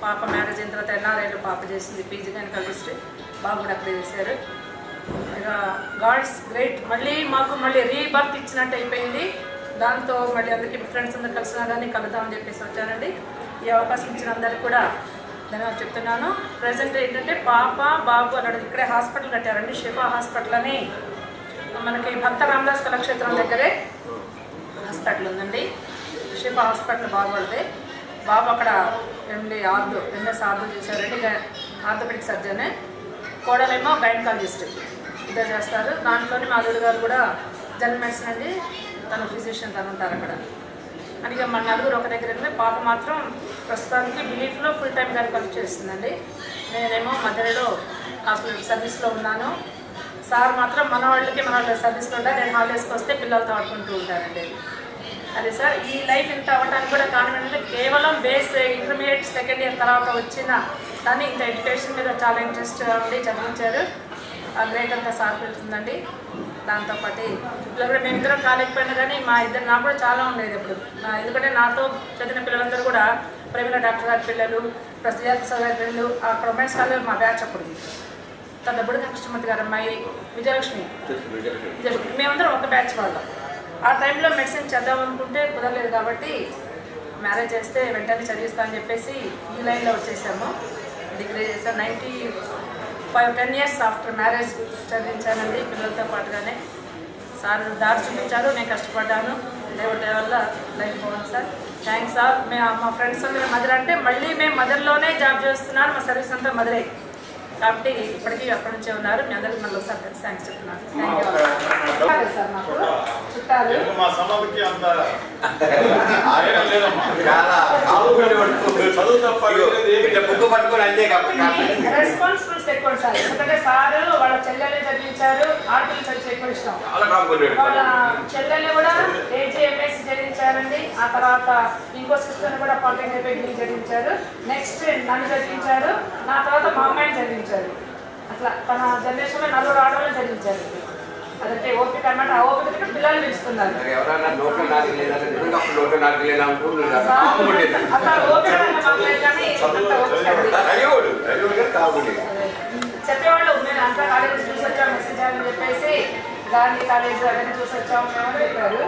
Speaker 5: పాప మ్యారేజ్ అయిన తర్వాత ఎన్ఆర్ఐలో పాప చేసింది పీజీ గైనకాలజిస్ట్. బాబు కూడా అక్కడే చేశారు. ఇక గాడ్స్ గ్రేట్ మళ్ళీ రీబర్త్ ఇచ్చినట్టు అయిపోయింది. దాంతో మళ్ళీ అందరికీ ఫ్రెండ్స్ అందరు కలిసినా కానీ కలుద్దామని చెప్పేసి వచ్చానండి. ఈ అవకాశం ఇచ్చిన అందరికి కూడా ధన్యవాదాలు చెప్తున్నాను. ప్రజెంట్ ఏంటంటే పాప బాబు అన్నాడు ఇక్కడే హాస్పిటల్ కట్టారండి, షిఫా హాస్పిటల్ అని మనకి భక్త రామదాస్ కళాక్షేత్రం దగ్గరే హాస్పిటల్ ఉందండి. షిఫా హాస్పిటల్ బాగుపడితే బాబు అక్కడ ఎంఎస్ ఆర్దో చేశారండి, ఆర్థోపెడిక్ సర్జన్. కోడలేమో గైనకాలజిస్ట్ 2 చేస్తారు. దాంట్లోనే మా అల్లుడు గారు కూడా జనరల్ మెడిసిన్ అండి, తను ఫిజిషియన్ తను ఉంటారు అక్కడ. అని మన 4 ఒక దగ్గర. పాప మాత్రం ప్రస్తుతానికి బిలీఫ్లో ఫుల్ టైం గైనకాలజీ చేస్తుందండి. నేనేమో మధ్యలో హాస్పిటల్ సర్వీస్లో ఉన్నాను. సార్ మాత్రం మన వాళ్ళ సర్వీస్లో ఉంటారు. నేను హాలిడేస్కి వస్తే పిల్లలతో ఆడుకుంటూ ఉంటానండి. అదే సార్ ఈ లైఫ్ ఇంత అవ్వడానికి కూడా కారణం ఏంటంటే కేవలం బేస్ ఇంటర్మీడియట్ 2nd year తర్వాత వచ్చిన దాన్ని ఇంత ఎడ్యుకేషన్ మీద చాలా ఇంట్రెస్ట్ ఉండి చదివించారు. ఆ గ్రేట్ అంతా సార్ వెళ్తుందండి. దాంతోపాటు పిల్లలు కూడా మేమిద్దరం కాలేకపోయినా కానీ మా నాకు కూడా చాలా ఉండేది ఇప్పుడు. ఎందుకంటే నాతో చదివిన పిల్లలందరూ కూడా ప్రేమిల డాక్టర్ గారి పిల్లలు, ప్రసిద్ధ ప్రసాద్ గారి పిల్లలు, అక్కడ ఉమెన్స్ కాలేజ్ మా బ్యాచ్ అప్పుడు. తదప్పుడు కృష్ణమూర్తి గారు అమ్మాయి విజయలక్ష్మి, మేమందరం ఒక బ్యాచ్ వాళ్ళం. ఆ టైంలో మెడిసిన్ చేద్దాం అనుకుంటే కుదరలేదు కాబట్టి మ్యారేజ్ చేస్తే వెంటనే చదివిస్తా అని చెప్పేసి ఈ లైన్లో వచ్చేసాము. డిగ్రీ చేశాను. 10 years ఆఫ్టర్ మ్యారేజ్ చదివించానండి పిల్లలతో పాటుగానే. సార్ దారి చూపించారు, నేను కష్టపడ్డాను. దేవుడి వల్ల లైఫ్ బాగుంది సార్. Thanks sir. మా ఫ్రెండ్స్ అందరూ మధుర అంటే మళ్ళీ మేము మధురలోనే జాబ్ చేస్తున్నాను. మా సర్వీస్ అంతా మధురే కాబట్టి ఇప్పటికీ అక్కడి నుంచే ఉన్నారు. మీ అందరికీ మళ్ళీ ఒకసారి థ్యాంక్స్ చెప్తున్నాను. Thank you sir. మాకు చుట్టాలు రెస్పాన్సిబిలిటీస్ ఎక్కువ సార్. ఎందుకంటే సార్ వాళ్ళ చెల్లెల్ని చదివించారు, ఆడపిల్లలు చదివించి ఎక్కువ ఇష్టం. వాళ్ళ చెల్లెల్ని కూడా ఏజీఎంఎస్ చదివించారండి. ఆ తర్వాత ఇంకో సిస్టర్ని కూడా పాలిటెక్నిక్ అయిపోయి చదివించారు. నెక్స్ట్ నన్ను చదివించారు. నా తర్వాత మా అమ్మాయిని చదివించారు. అట్లా తన జనరేషన్లో 4 ఆడవాళ్ళని చదివించారు. అదంటే ఓపిక అనమాట. ఆ ఓపిక పిల్లలు పెంచుతున్నారు. చెప్పేవాళ్ళు మేము అంతా కాలేజీ చూసి వచ్చాం, మెసేజ్ అని చెప్పేసి గాంధీ కాలేజ్ అవన్నీ చూసి వచ్చాము మేము చెప్పారు.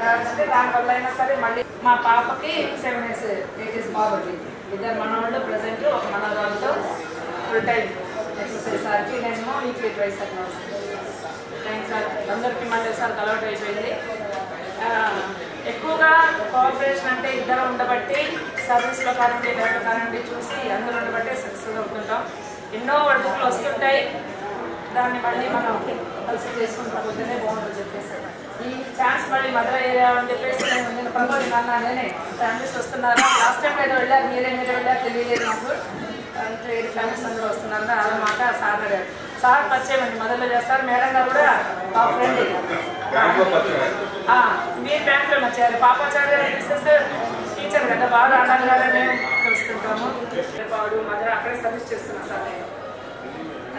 Speaker 5: అంటే దానివల్ల అయినా సరే మళ్ళీ మా పాపకి 7 years 8 years బాగుంది. 2 మనవాళ్ళు ప్రజెంట్ ఒక మనవాళ్ళతో ఫుల్ టైం ఎక్సర్సైజ్ సార్కి నేను వీక్లీ ట్వైస్ అట్లా వస్తుంది. Thanks sir. అందరికీ మళ్ళీ సార్ అలవాటు అయిపోయింది. ఎక్కువగా కోఆపరేషన్ అంటే ఇద్దరు ఉండబట్టి సర్వీస్లో కానివ్వండి లైఫ్ కానివ్వండి చూసి అందరూ ఉండబట్టే సక్సెస్ఫుల్ అవుతుంటాం. ఎన్నో ఒడిదుడుకులు వస్తుంటాయి. దాన్ని మళ్ళీ మనం కలిసి చేసుకుంటూ పోతేనే బాగుంటుంది చెప్పేసి ఈ ఛాన్స్ మళ్ళీ మదర్ ఏరియా అని చెప్పేసి నేను ప్రపోజ్ అన్నానే ఫ్యామిలీస్ వస్తున్నారు. లాస్ట్ టైం ఏదో వెళ్ళారు, మీరే వెళ్ళారు తెలియలేదు నాకు. 8 ఫ్యామిలీస్ అందరూ వస్తున్నారు అన్నమాట. సార్ అడిగారు, సార్ పరిచయం అండి, మదర్లో చేస్తారు. మేడం గారు కూడా మా ఫ్రెండ్. మీరు బ్యాంక్లో వచ్చారు. పాపాచారి గారు టీచర్ కదా, బాగా ఆడాలి గారు మేము కలుస్తుంటాము. వాడు మదర్ అక్కడే సర్వీస్ చేస్తున్నాను సార్ నేను.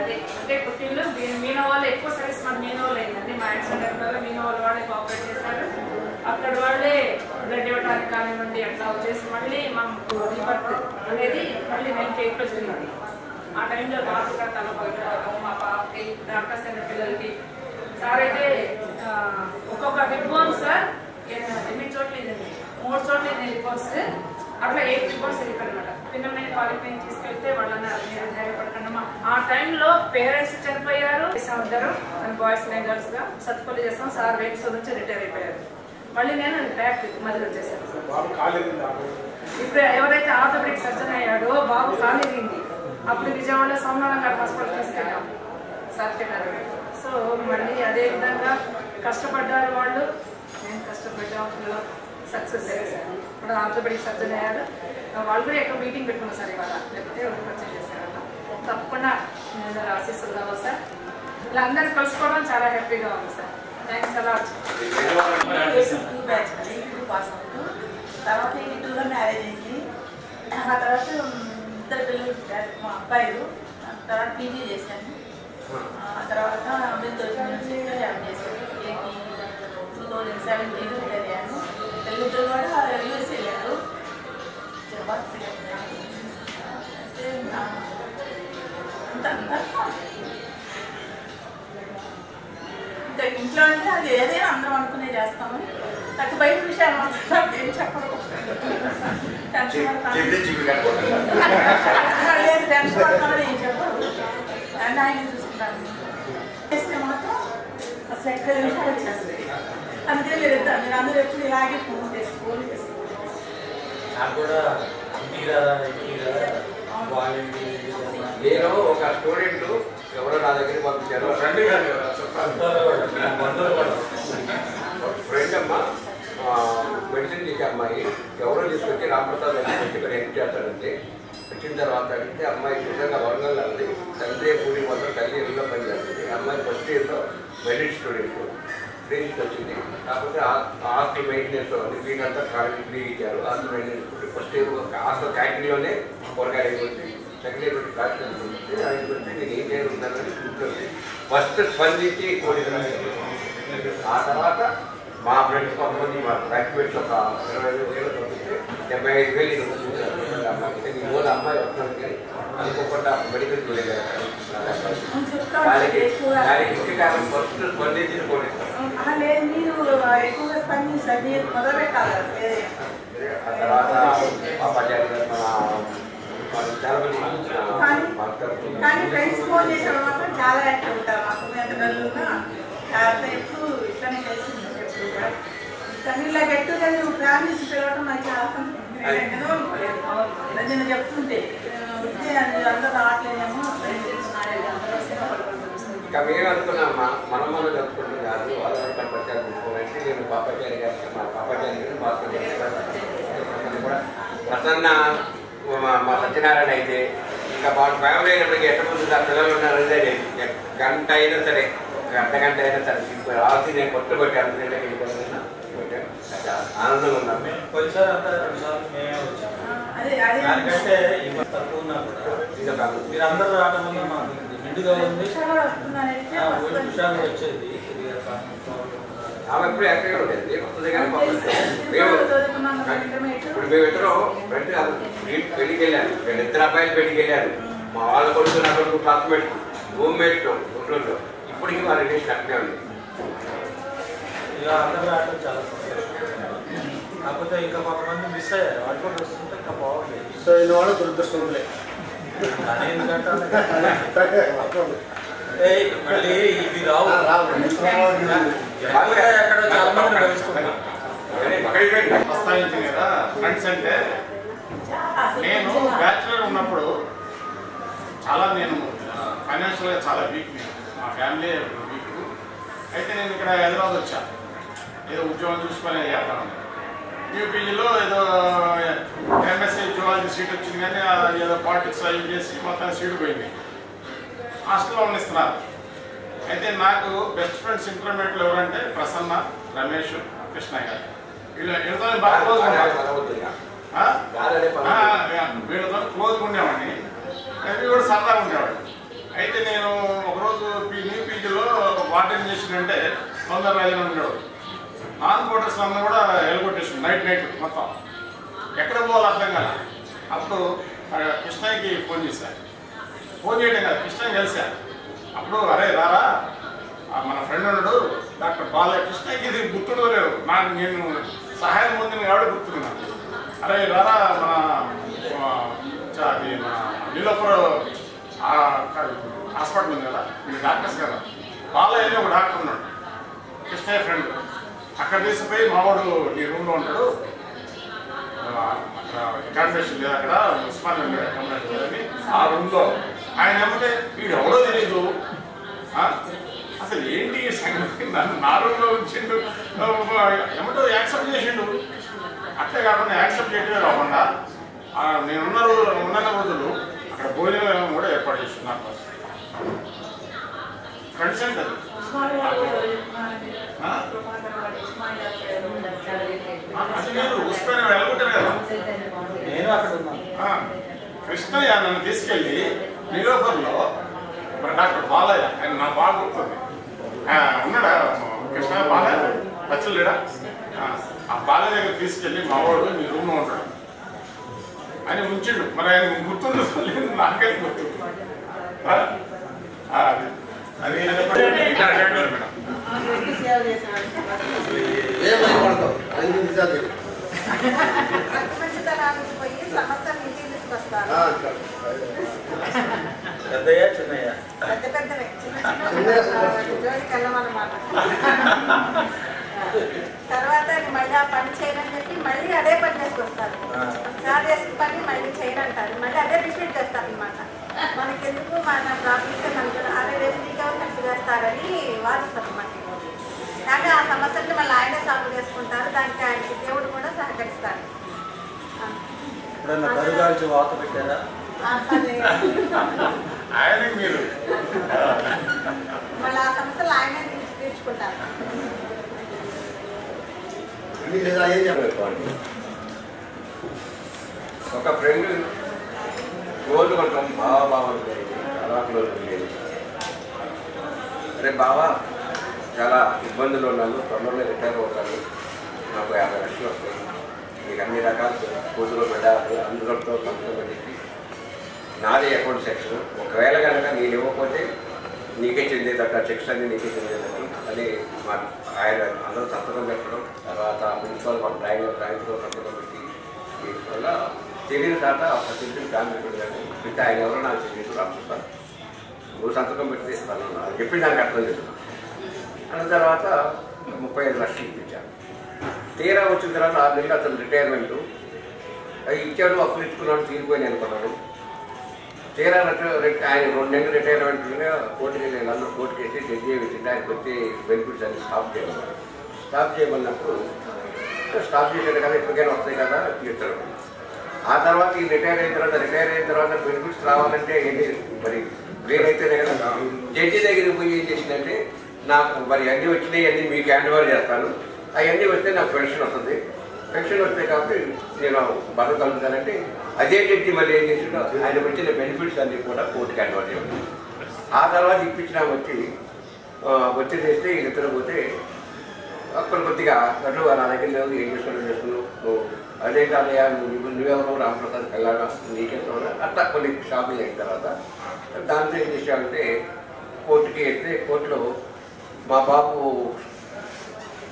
Speaker 5: అదే అంటే పుట్టిల్లు మీనో వాళ్ళు ఎక్కువ సర్వీస్ మన మీనో వాళ్ళు అయిందండి. మా యాక్సిడెంట్ వల్ల మీనో వాళ్ళే కోఆపరేట్ చేశారు. అక్కడ వాళ్ళే బ్లడ్ ఇవ్వడానికి కానివ్వండి అట్లా వచ్చేసి మళ్ళీ మాకు రీబర్త్ అనేది మళ్ళీ 98లో జరిగింది. ఆ టైంలో నాకు కూడా తలపడము మా పాపకి డాక్టర్స్ అయిన పిల్లలకి. సార్ అయితే ఒక్కొక్క హిప్ బోన్స్ సార్ 8 చోట్ల ఇదండి, 3 చోట్ల ఇది రిపోర్ట్స్ అట్లా 8 రిపోర్ట్స్ వెళ్ళిపోయారనమాట. పిల్లల్ని క్వాలిఫైన్ తీసుకెళ్తే వాళ్ళన్నారు మీరు ధైర్యపడకండి. ఆ టైంలో పేరెంట్స్ చనిపోయారు ఇద్దరు, బాయ్స్ అండ్ గర్ల్స్ గా సత్పల్లి చేస్తాం. సార్ వెయిట్స్ నుంచి రిటైర్ అయిపోయారు. మళ్ళీ నేను బ్యాక్ మధ్యలో వచ్చేసాను. ఇప్పుడు ఎవరైతే ఆర్థోపెడిక్ సర్జన్ అయ్యాడో బాబు కాలేదింది. అప్పుడు విజయవాడలో సోమనాథం గారు హాస్పిటల్ తీసుకెళ్ళాం సార్ గారు. సో మళ్ళీ అదే విధంగా కష్టపడ్డారు వాళ్ళు, నేను కష్టపడ్డాం, సక్సెస్ అయ్యారు. ఇప్పుడు ఆర్థోపెడిక్ సర్జన్ అయ్యారు. వాళ్ళు కూడా ఎక్కడ మీటింగ్ పెట్టుకున్నారు సార్ ఇవాళ, లేకపోతే పరిచయం చేశారట. తప్పకుండా నేను ఆశీస్సులు కావాలి సార్. ఇలా అందరూ కలుసుకోవడం చాలా హ్యాపీగా ఉంది సార్. Thanks a lot.
Speaker 13: తర్వాత 82లో మ్యారేజ్ అయింది. ఆ తర్వాత 2 పిల్లలు, మా అబ్బాయిలు. తర్వాత పీజీ చేశాను. ఆ తర్వాత అమృతోషిలో జాబ్ చేశాను. 2017 రిటైర్ అయ్యాను. పిల్లలిద్దరు కూడా యూఎస్ వెళ్ళారు. ఇంకా ఇంట్లో అంటే అది ఏదైనా అందరం అనుకునే చేస్తాము. నాకు బయట విషయాలు మాత్రం ఏం చెప్పడం టెన్షన్ పడతామని ఏం చెప్పరు. అండ్ ఆయన చూసుకుంటాను చేస్తే మాత్రం అసలు ఎక్కడ విషయాలు వచ్చేస్తాయి. అందుకే మీరు అందరూ ఎప్పుడు ఇలాగే ఫోన్ చేసుకోవాలి.
Speaker 3: నేను ఒక స్టూడెంట్ ఎవరో నా దగ్గర పంపించారు. ఫ్రెండ్ అమ్మ మెడిసిన్ చేసే అమ్మాయి ఎవరో తీసుకొచ్చి రామప్రసాద్ వచ్చి ఇక్కడ హెల్ప్ చేస్తాడంటే వచ్చిన తర్వాత అడిగితే అమ్మాయి నిజంగా వరంగల్ ఉంది. తండ్రి పూరి మొత్తం తల్లి ఎన్నో పని చేస్తుంది. అమ్మాయి ఫస్ట్ ఇయర్లో మెడిట్ స్టూడెంట్ ట్రైనింగ్ వచ్చింది. కాకపోతే హాస్టల్ మెయింటెనెన్స్ ఉంది. వీళ్ళంతా కాలేజ్ ఫ్రీ ఇచ్చారు. Hostel maintenance first year hostel క్యాంటీన్లోనే కూరగాయలు వచ్చి సెకండ్ ఇయర్ క్లాస్ ఉంటుంది. ఆయన వచ్చి నేను ఏం చేయాలి కూర్చొని ఫస్ట్ స్పందించి కోరిక. ఆ తర్వాత మా ఫ్రెండ్స్ కొంతమంది మా గ్రాడ్యుయేట్స్ ఒక 25,000 పంపిస్తే 75,000 అమ్మాయి నీ మూల అమ్మాయి వస్తున్నాను కానీ అనుకోకుండా మెడికల్ దానికి ముఖ్య కారణం ఫస్ట్ స్పందించి కోరిస్తాను.
Speaker 13: లేదు మీరు ఎక్కువగా స్పందించాలి, మీరు మొదలు పెట్టాలి.
Speaker 3: ఆ తర్వాత పాపాచారి గారు
Speaker 13: కానీ ఫ్రెండ్స్ ఫోన్ చేసేవాళ్ళు మాత్రం చాలా యాక్టివ్ ఉంటారు. మాకు ఎంత డల్లున్నా ఎప్పుడు ఇట్లానే కలిసి కానీ ఇలా గెట్ టుగెదర్ ఫ్యామిలీస్ పిలవడం నాకు చాలా నేను చెప్తుంటే అందరూ రావట్లేదేమో.
Speaker 3: ఇంకా మేము అనుకున్నామా మనం జరుపుకుంటాం కాదు. వాళ్ళు ప్రచారం తీసుకోవాలంటే నేను పాపాచారి గారికి మా పాపాచారి గారిని మాకు కూడా ప్రసన్న మా సత్యనారాయణ అయితే ఇంకా వాళ్ళ ఫ్యామిలీ అయినప్పటికీ ఎంతమంది ఆ పిల్లలు ఉన్నారు అంటే గంట అయినా సరే, అర్ధగంట అయినా సరే రాసి నేను కొట్టుకొట్టాను. ఆనందంగా ఉన్నాం.
Speaker 14: మీరందరూ రావడం వల్ల మాకు నిండుగా ఉంది. 2 నిమిషాలు వచ్చేది.
Speaker 3: ఆమె ఎప్పుడు యాక్టివ్గా ఉండేది. ఇప్పుడు మేమిద్దరం పెళ్లికి వెళ్ళాను. వీళ్ళిద్దరు అబ్బాయిలు పెళ్లికి వెళ్ళారు. మా వాళ్ళ కొడుకు నా కొడుకు క్లాస్మేట్ రూమ్మేట్ గుంటూరులో. ఇప్పటికీ వాళ్ళ రిలేషన్ అట్నే ఉంది.
Speaker 14: ఇలా అందరూ రావడం చాలా కాకపోతే ఇంకా కొంతమంది మిస్ అయ్యారు. వాళ్ళు కూడా వస్తుంటే ఇంకా బాగుంది.
Speaker 6: సో అయిన వాళ్ళు దురదృష్టంలే.
Speaker 14: ఎందుకంటే మళ్ళీ ఇవి రావు. ఎక్కడో చాలా మంది నడుస్తున్నారు.
Speaker 15: ప్రస్తావించింది కదా ఫ్రెండ్స్ అంటే, నేను బ్యాచులర్ ఉన్నప్పుడు చాలా నేను ఫైనాన్షియల్గా చాలా వీక్. మా ఫ్యామిలీ వీక్. అయితే నేను ఇక్కడ హైదరాబాద్ వచ్చాను, ఏదో ఉద్యోగం చూసుకొని చేస్తాను. న్యూ పీజీలో ఏదో ఎంఎస్సీ జువాలజీ సీట్ వచ్చింది, కానీ ఏదో పాలిటిక్స్ అవి చేసి మొత్తం సీటు పోయింది. హాస్టల్లో ఉన్నిస్తున్నారు. అయితే నాకు బెస్ట్ ఫ్రెండ్స్ ఇంటర్మీడియట్లో ఎవరంటే ప్రసన్న, రమేష్, కృష్ణయ్య గారు. వీళ్ళతో బాగా క్లోజ్ వీళ్ళతో క్లోజ్గా ఉండేవాడిని. అవి కూడా సరదాగా ఉండేవాడిని. అయితే నేను ఒకరోజు న్యూ పీజీలో వార్డెన్ చేసిందంటే తొందరగా ఉండేవాడు. నాన్ క్వార్టర్స్ అన్న కూడా ఎలగొట్టేసింది నైట్ మొత్తం. ఎక్కడ పోవాలి అర్థం కదా. అప్పుడు కృష్ణయ్యకి ఫోన్ చేశాను. ఫోన్ చేయడం కదా, కృష్ణయ్య కలిశాను. అప్పుడు అరే రారా, మన ఫ్రెండ్ ఉన్నాడు డాక్టర్ బాలయ్య. కృష్ణయ్యకి ఇది గుర్తుడో లేవు, నాకు నేను సహాయం పొందిన కాబట్టి గుర్తున్నాను. అరే రారా, మన నీలోపర్ హాస్పిటల్ ఉంది కదా, మీరు డాక్టర్స్ కదా, బాలయ్య అని ఒక డాక్టర్ ఉన్నాడు, కృష్ణయ్య ఫ్రెండ్. అక్కడ తీసుకుపోయి మావాడు నీ రూమ్లో ఉంటాడు, అక్కడ అకామిడేషన్ లేదు, అక్కడ ఉస్మాన్ అకామిడేషన్ లేదని ఆ రూమ్లో ఆయన ఏమంటే వీడు ఎవరో తెలీదు, అసలు ఏంటి సంగతి, నన్ను నా రూమ్లో ఉంచిండు, ఏమంటో యాక్సెప్ట్ చేసిండు. అట్లే కాకుండా యాక్సెప్ట్ చేయటమే కాకుండా నేనున్న రోజులు అక్కడ భోజనం కూడా ఏర్పాటు చేస్తున్నారు. ఫ్రెండ్స్ అంటే ఉస్మాన్ వెళ్ళగొట్టారు కదా,
Speaker 1: నేను అక్కడ ఉన్నాను.
Speaker 15: కృష్ణయ్య నన్ను తీసుకెళ్ళి నీలోఫర్లో డాక్టర్ బాలయ్య, ఆయన నా బాగా గుర్తుంది, ఉన్నాడా కృష్ణయ్య బాలయ్య పచ్చలు లేడా, ఆ బాలయ్య దగ్గర తీసుకెళ్ళి మావాడు నీ రూమ్లో ఉంటాడు అని ఉంచిండు. మరి ఆయన గుర్తుందో లేదు, నాకే గుర్తుంది. అది
Speaker 1: పెద్దయ్యా చిన్నయ్య
Speaker 11: తర్వాత మళ్ళీ ఆ పని చేయనని చెప్పి మళ్ళీ అదే పని చేసుకొస్తారు. సార్ చేసిన పని మళ్ళీ చేయనంటారు, మళ్ళీ అదే రిపీట్ చేస్తారు అనమాట. మనకెందుకు మన ప్రాబ్లమ్స్ అనుకుని అదే రేపు గవర్నమెంట్ చేస్తారని వాదిస్తారు అన్నమాట. కానీ ఆ సమస్యని మళ్ళీ ఆయనే సాల్వ్ చేసుకుంటారు, దానికి ఆయనకి దేవుడు కూడా సహకరిస్తారు.
Speaker 1: ఎప్పుడన్నా కరుగాల్చి వాత పెట్టారా?
Speaker 15: ఆయన మీరు
Speaker 11: మళ్ళీ ఆ సమస్యలు ఆయనే తీర్చుకుంటారు.
Speaker 3: ఒక ఫ్రెండ్ క్లోజ్ కొంటాం, బాగా ఉంటుంది, చాలా క్లోజ్ ఉండేది. అరే బావా, చాలా ఇబ్బందులు ఉన్నాను, తొందరలో రిటైర్ అవుతాను, నాకు 50 లక్షలు వస్తాయి, మీకు అన్ని రకాల కూతురు బిడ్డ అందరితో సంతకం పెట్టి నాదే అకౌంట్ సెక్షన్, ఒకవేళ కనుక నేను ఇవ్వకపోతే నీకే చెందేదట, చెక్స్ అన్ని నీకే చెందేదని అని ఆయన అందరూ సంతకం పెట్టడం. తర్వాత ప్రిన్సిపల్ డ్రాయింగ్లో సంతకం పెట్టి వల్ల తెలియని తర్వాత ఒక తెలిసిన ఫ్యామిలీ పెట్టాను. పెట్టి ఆయన ఎవరో నాకు తెలియదు, రాస్తాను నువ్వు సంతకం పెడితే చెప్పి దానికి అర్థం చేస్తున్నాను. అన్న తర్వాత 35 లక్షలు ఇప్పించాను. తీరా వచ్చిన తర్వాత 6 నెలలు అతను రిటైర్మెంటు అవి ఇచ్చాడు, అప్పులు ఇచ్చుకున్నాడు, తీరిపోయింది అనుకున్నాను. తీరా ఆయన 2 నెలలు రిటైర్మెంట్లోనే కోర్టుకి వెళ్ళి అందరూ కోర్టుకి వేసి జడ్జి వేసింది. ఆయనకు వచ్చి బెనిఫిట్స్ అన్ని స్టాప్ చేయమన్నారు. స్టాప్ చేయమన్నప్పుడు స్టాప్ చేసేది కదా, ఎప్పటికైనా వస్తాయి కదా తీర్చడం. ఆ తర్వాత ఈ రిటైర్ అయిన తర్వాత బెనిఫిట్స్ రావాలంటే ఏంటి మరి వేరైతేనే కదా. జడ్జి దగ్గరికి పోయి ఏం చేసిందంటే, నాకు మరి అన్నీ వచ్చినాయి, అన్నీ మీకు హ్యాండ్ ఓవర్ చేస్తాను, అవన్నీ వస్తే నాకు పెన్షన్ వస్తుంది, పెన్షన్ వస్తాయి కాబట్టి నేను భద్రత కలుగుతానంటే అదే జడ్జి మళ్ళీ ఏం చేసిండో ఆయన వచ్చిన బెనిఫిట్స్ అన్నీ కూడా కోర్టుకి హ్యాండ్ ఓవర్ చేయాలి. ఆ తర్వాత ఇప్పించినా వచ్చి చేస్తే ఇద్దరు పోతే అక్కడ కొద్దిగా అట్లు నా దగ్గర లేదు, ఏం చేసుకున్నావు నువ్వు, అదే కాదయ్యా నువ్వెవరో రామప్రసాద్ వెళ్ళాలా, నీకెంతో అట్లా కొన్ని షాపింగ్ అయిన తర్వాత దాంతో ఏం చేశామంటే కోర్టుకి వెళ్తే కోర్టులో మా బాబు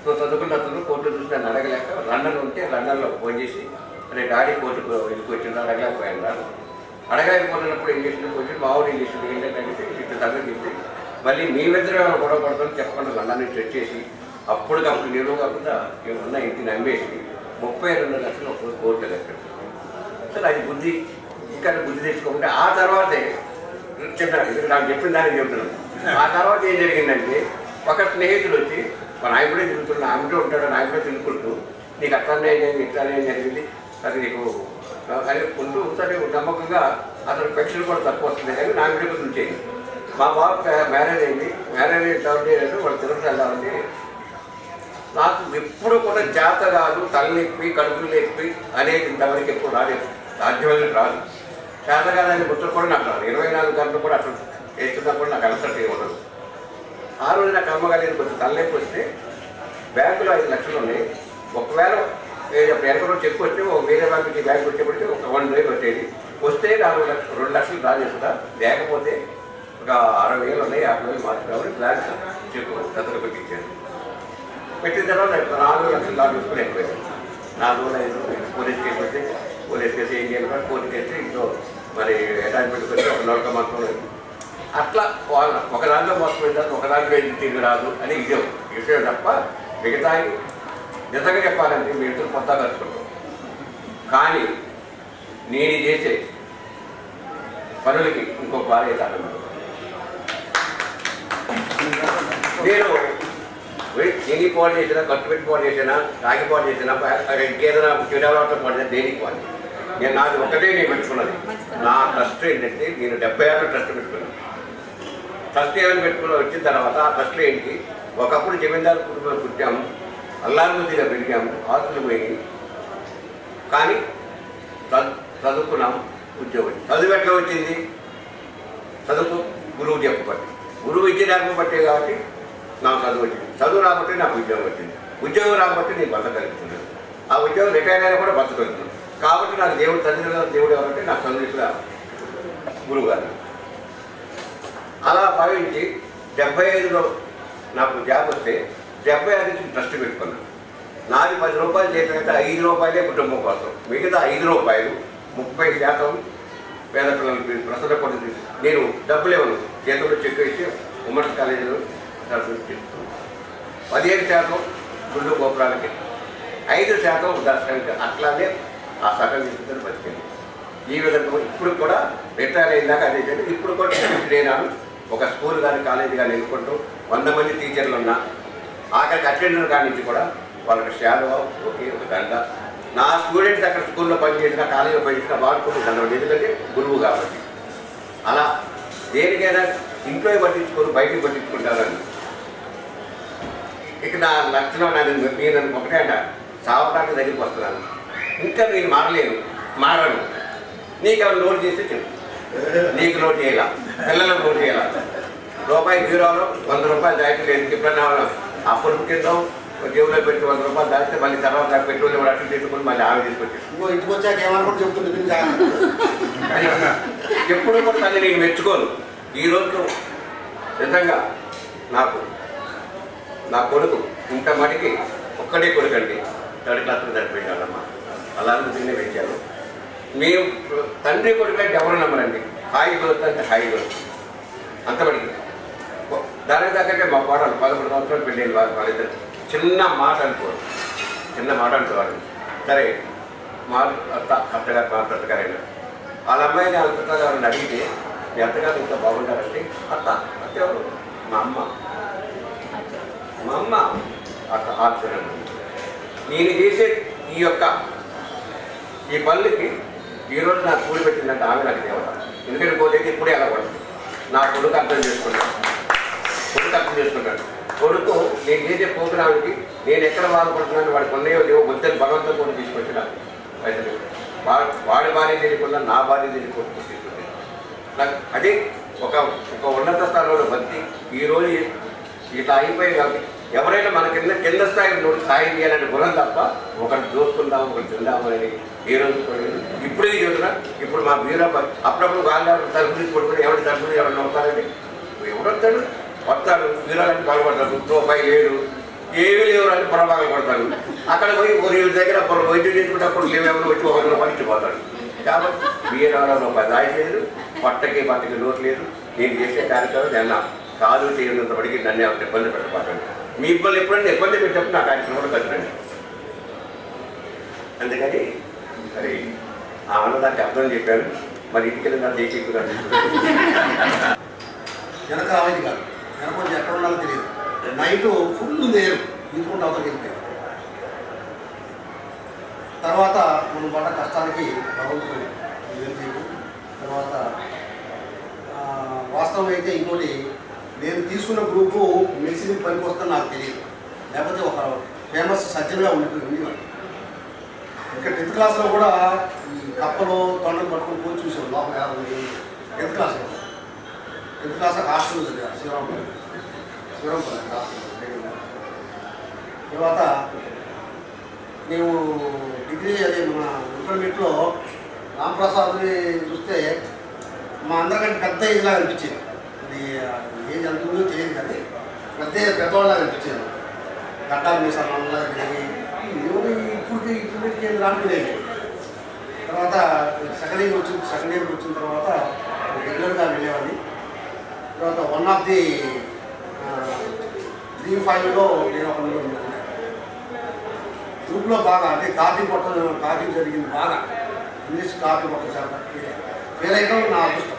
Speaker 3: చదువుకున్న అతను కోర్టులో చూసి నన్ను అడగలేక లండన్ ఉంటే లండన్లో ఫోన్ చేసి అరే డాడీ కోర్టుకు వెళ్ళిపోయిండు, అడగలేకపోయాను. అడగలేకపోయినప్పుడు ఏం చేసిండు, కొంచెం మామూలు ఏం చేసిండు ఏంటంటే ఇట్లా తగ్గ చెప్తే మళ్ళీ మీ దగ్గర గొడవ పడుతుంది చెప్పకుండా లండన్ నుంచి వచ్చేసి అప్పటికప్పుడు నిలువ కాకుండా ఏమన్నా ఇంటిని అమ్మేసి 32 లక్షలు ఒక కోర్టులో కట్టాడు. అసలు అది బుద్ధి ఇంకా బుద్ధి తెచ్చుకోకుండా ఆ తర్వాతే చెప్పాను, ఇది నాకు చెప్పిన దానికి చెప్తున్నాను. ఆ తర్వాత ఏం జరిగిందంటే ఒక స్నేహితుడు వచ్చి మా నాయకుడే తిరుగుతున్నాడు, నాయకుడే ఉంటాడు, నాయకుడే తిరుగుకుంటూ నీకు అట్లనే అయింది ఇట్లానే జరిగింది అది నీకు అని ఉంటూ సరే నమ్మకంగా అతను పెన్షన్ కూడా తక్కువ వస్తుంది కానీ నాయకుడే గురించి మా బాబు మ్యారేజ్ అయింది. మ్యారేజ్ అయిన తర్వాత వాళ్ళు తిరుగుతూ వెళ్దామండి. నాకు ఎప్పుడు కూడా చేత కాదు, తలనొప్పి కడుపులు నొప్పి అనేది ఇంతవరకు ఎప్పుడు రాలేదు, సాధ్యమైన రాదు. చేత కాదని గుర్తులు కూడా నాకు రాదు. 24 గంటలు కూడా అసలు వేస్తున్నా కూడా నాకు అలసట ఉండదు. ఆ రోజు నాకు అమ్మగారి కొంచెం తలనొప్పి వస్తే బ్యాంకులో 5 లక్షలు ఉన్నాయి. ఒకవేళ ఎక్కడో చెక్ వస్తే ఒక వేరే బ్యాంకుకి బ్యాంకు వచ్చేప్పటికి ఒక 1 డే వచ్చేది. వస్తే 2 లక్షలు డ్రా చేస్తుందా, లేకపోతే ఒక 60,000 ఉన్నాయి, 50,000 మాత్రమే బ్యాంక్ చెక్ దత్తత పెట్టించాను. పెట్టిన తర్వాత 4 లక్షలు డ్రా చేసుకుని అయిపోయాను. 4 రోజులు 5 పోలీస్ కేసు వస్తే పోలీస్ కేసు ఏం చేయాలి కూడా కోర్టు కేసు ఇంట్లో మరి అటాచ్మెంట్ వచ్చి ఒక నడక మాత్రం అట్లా ఒక దాంట్లో మోసం పెట్టారు, ఒక దాంట్లో తిరిగి రాదు అని ఇదే విషయం తప్ప మిగతా నిజంగా చెప్పాలంటే మీ ఇద్దరు కొత్త కలుసుకుంటాం. కానీ నేను చేసే పనులకి ఇంకొక భార్య కారణం. నేను ఎన్ని పాడు చేసినా, ఖర్చు పెట్టి పాడు చేసినా, రాగి పాడు చేసినా, ఇంకేదైనా చెడవలతో పాడు చేసినా దేనికి పాడు. నాది ఒకటే నేను పెట్టుకున్నది. నా ట్రస్ట్ ఏంటంటే నేను 76 ట్రస్ట్ పెట్టుకున్నాను. ట్రస్ట్ ఏమైనా పెట్టుకుని వచ్చిన తర్వాత ఆ ట్రస్ట్లో ఏంటి, ఒకప్పుడు జమీందారు కుటుంబంలో పుట్టాము, అల్లారుమూర్తిగా పెరిగాము, ఆస్తులు పోయి కానీ చదువుకున్నాము, ఉద్యోగం. చదువు ఎట్లా వచ్చింది? చదువు గురువు చెప్పబట్టి, గురువు ఇచ్చిన బట్టే కాబట్టి నాకు చదువు వచ్చింది. చదువు రాబట్టి నాకు ఉద్యోగం వచ్చింది. ఉద్యోగం రాబట్టి నేను బతకగలుగుతున్నాను. ఆ ఉద్యోగం రిటైర్ అయినా కూడా బతకగలుగుతున్నాను. కాబట్టి నాకు దేవుడు దేవుడు ఎవరంటే నాకు చదువు ఇక్కడ గురువు గారు. అలా భావించి 75లో నాకు జాబ్ వస్తే 75 ట్రస్ట్ పెట్టుకున్నాను. నాది 10 రూపాయలు చేసినట్టు 5 రూపాయలే కుటుంబం కోసం, మిగతా 5 రూపాయలు 30% పేద పిల్లలకి ప్రస్తుత పడుతుంది. నేను డబ్బులు ఇవ్వను, చేతుల్లో చెక్ వేసి ఉమెన్స్ కాలేజీలో చేస్తున్నాను. 15% గుండు గోపురాలకి, 5% దర్శనానికి, అట్లానే ఆ సగం తీసుకుంటే బతికింది. ఈ విధంగా ఇప్పుడు కూడా రిటైర్ అయిందాక అదే చేయండి. ఇప్పుడు కూడా నేను ఒక స్కూల్ కానీ కాలేజీ కానీ ఎన్నుకుంటూ 100 మంది టీచర్లు ఉన్నా ఆఖరికి అటెండర్ కాడి నుంచి కూడా వాళ్ళకి షాడో ఒకే ఒక దండ. నా స్టూడెంట్స్ అక్కడ స్కూల్లో పనిచేసిన, కాలేజీలో పనిచేసిన వాడుకుంటూ దండ, ఎందుకంటే గురువు కాబట్టి. అలా దేనికైనా ఇంట్లో పట్టించుకొని బయటికి పట్టించుకుంటారని ఇక నా లక్షణం. నేను ఒకటే అంట, సావటానికి దగ్గరికి వస్తున్నాను, ఇంకా నేను మారను. నీకు ఎవరు లోడ్ చేస్తే చెప్పు, నీకు లోడ్ చేయాల, పిల్లలకు లోడ్ చేయాల. రూపాయి బీరోలో 100 రూపాయలు దాటి లేదు. ఎప్పుడన్నా అప్పుడు పుట్టిందో జేబులో పెట్టి 100 రూపాయలు దాటితే మళ్ళీ తర్వాత పెట్రోల్ అట్లు తీసుకుని మళ్ళీ ఆమె తీసుకొచ్చేసి
Speaker 6: ఇంటికి వచ్చాక ఏమనుకుంటూ చెప్తుంది.
Speaker 3: ఎప్పుడు కూడా తల్లి నేను మెచ్చుకోను. ఈ రోజు నిజంగా నాకు నా కొడుకు ఇంత మటుకి ఒక్కడే కొడుకు అండి, 3rd క్లాస్లో చనిపోయాడమ్మా. అలాగే తిన్నే పెంచాను. మేము తండ్రి కొడుకు ఎవరు నమ్మరండి. హాయి దోస్తు అంటే హాయి దోస్తు అంతమటికి. దానికి తగ్గట్టే మా కోడలు 11 సంవత్సరాలు పెళ్ళింది. వాళ్ళిద్దరు చిన్న మాట అంటున్నారు. సరే మా అత్తగారు మా అత్తగారైనా వాళ్ళ అమ్మాయిని అత్తగారిని అడిగితే మీ అత్తగారు ఇంత బాగుంటారంటే అత్త ఎవరు? మా అమ్మ అత్త ఆశ్చర్యం. నేను చేసే ఈ పనులకి ఈరోజు నాకు కూలి పెట్టిందంటే ఆమె నాకు దేవత. ఎందుకంటే పోతే ఇప్పుడే అలా పడుతుంది. నా కొడుకు అర్థం చేసుకుంటాను. కొడుకు నేను చేసే ప్రోగ్రాంకి నేను ఎక్కడ బాధపడుతున్నాను, వాడికి ఉన్నాయో లేవో బుద్ధని భగవంతుడు కూడా తీసుకొచ్చిన పైసలు వాడి భార్య తెలియకుండా నా భార్య తెలియకుండా తీసుకొచ్చాను. నాకు అదే ఒక ఉన్నత స్థానంలో భక్తి. ఈరోజు ఇట్లా అయిపోయి కాబట్టి ఎవరైనా మన కింద స్థాయిలో సాయం చేయాలని గుణం తప్ప ఒకటి దోసుకుందాము, ఒకటి తిందాము అని ఈ రోజు ఇప్పుడే చదువుతున్నా. ఇప్పుడు మా వీర అప్పుడప్పుడు వాళ్ళు తరపు నుంచి పడుకుని ఎవరి తరపుని ఎవరైనా వస్తారండి, ఎవడొస్తాడు వస్తాడు వీరాలని బాగుపడతాడు. రూపాయి లేడు, ఏమీ లేవని పొరపాటు పడతాడు. అక్కడ పోయి ఒక దగ్గర వైద్యం చేసుకుంటప్పుడు లేవెవరు వచ్చి ఒకరిలో పనిచిపోతాడు. కాబట్టి వీరాలో రూపాయి రాయలేదు, బట్టకి లోటు లేదు. నేను చేసే కార్యక్రమం నిన్న కాదు చేయనంతప్పటికీ నన్ను ఎవరు ఇబ్బంది పెట్టబోతాను. మీ ఇబ్బంది ఎప్పుడైనా ఇబ్బంది పెట్టినప్పుడు నా కార్యక్రమంలో కట్టండి. అందుకని మరి ఆ అన్నదానికి అర్థం చెప్పాను. మరి ఇంటికి వెళ్ళిన దేశీకులు
Speaker 6: వెనక రావాలి కాదు, వెనక కొంచెం ఎక్కడ ఉండాలో తెలియదు. నైట్ ఫుల్ నేరు తీసుకుంటూ అవతలకి వెళ్ళిపోయాం. తర్వాత మనం పడ్డ కష్టానికి భగవంతుడు చేయడం. తర్వాత వాస్తవం అయితే ఇంకోటి, నేను తీసుకున్న గ్రూపు మెడిసిన్ పనికి వస్తుందని నాకు తెలియదు. లేకపోతే ఒక ఫేమస్ సర్జన్గా ఉండేవాడు. ఇంకా 10th క్లాస్లో కూడా ఈ కప్పలు తొండలు పట్టుకుని పోయి చూసాం లోపల 10th క్లాస్లో. 10th క్లాస్ హాస్టల్ చదివాను శివరాంపల్లి హాస్టల్. తర్వాత మేము డిగ్రీ అదే మన ఇంటర్మీడియట్లో రాంప్రసాద్ని చూస్తే మా అందరికంటే పెద్ద ఏజ్లాగా అనిపించేది. అది ఏజ్ ఎంత ఉందో తెలియదు కానీ పెద్దవాళ్ళలాగా అనిపించేది. గడ్డాలు మీసాలు నల్లగా తిరిగి ఇప్పుడు రానుకునేది. తర్వాత సెకండ్ ఇయర్ వచ్చిన తర్వాత రెగ్యులర్గా వెళ్ళేవాడిని. తర్వాత 1 ఆఫ్ ది 3-5లో నేను ఒక గ్రూప్లో బాగా అంటే కాపీ జరిగింది బాగా. ఇంగ్లీష్ కాపీ కొట్టడం ఫెయిల్ అయితే నా అదృష్టం.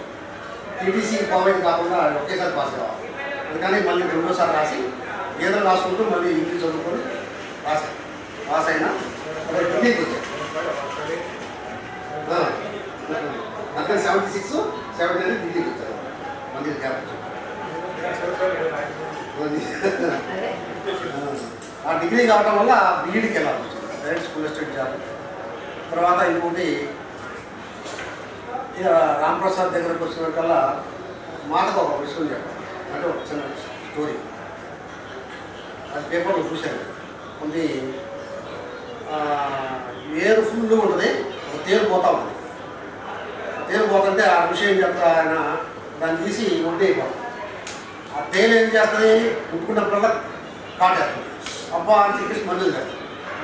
Speaker 6: టీటీసీ ప్రొవైడ్ కాకుండా ఒకేసారి పాస్ కావాలి. అందుకని మళ్ళీ 2వ రాసి ఏదో రాసుకుంటూ మళ్ళీ ఇంగ్లీష్ చదువుకొని పాస్ అయినా ఢిల్లీకి వచ్చాను. అక్కడ 76, 79 ఢిల్లీకి వచ్చాను. మళ్ళీ గ్యాప్ వచ్చాను. ఆ డిగ్రీ కావడం వల్ల బీఈడికి వెళ్ళాలి వచ్చింది. Private school assistant job. తర్వాత ఇంకోటి ఇక రాంప్రసాద్ దగ్గరకు వచ్చినకల్లా మాటకు ఒక విషయం చెప్పాలి. అంటే ఒక చిన్న స్టోరీ అది పేపర్లో చూశాను. కొన్ని ఏరు ఫుల్గా ఉంటుంది, ఒక తేరు పోతా ఉంటుంది. తేరు పోతుంటే ఆ విషయం చెప్తా ఆయన దాన్ని తీసి ఒడ్డు అయిపోతుంది. ఆ తేలు ఏం చేస్తుంది, ముట్టుకున్నప్పుడల్లా కాటేస్తుంది. అబ్బా అని చెప్పేసి మళ్ళీ చేస్తాం,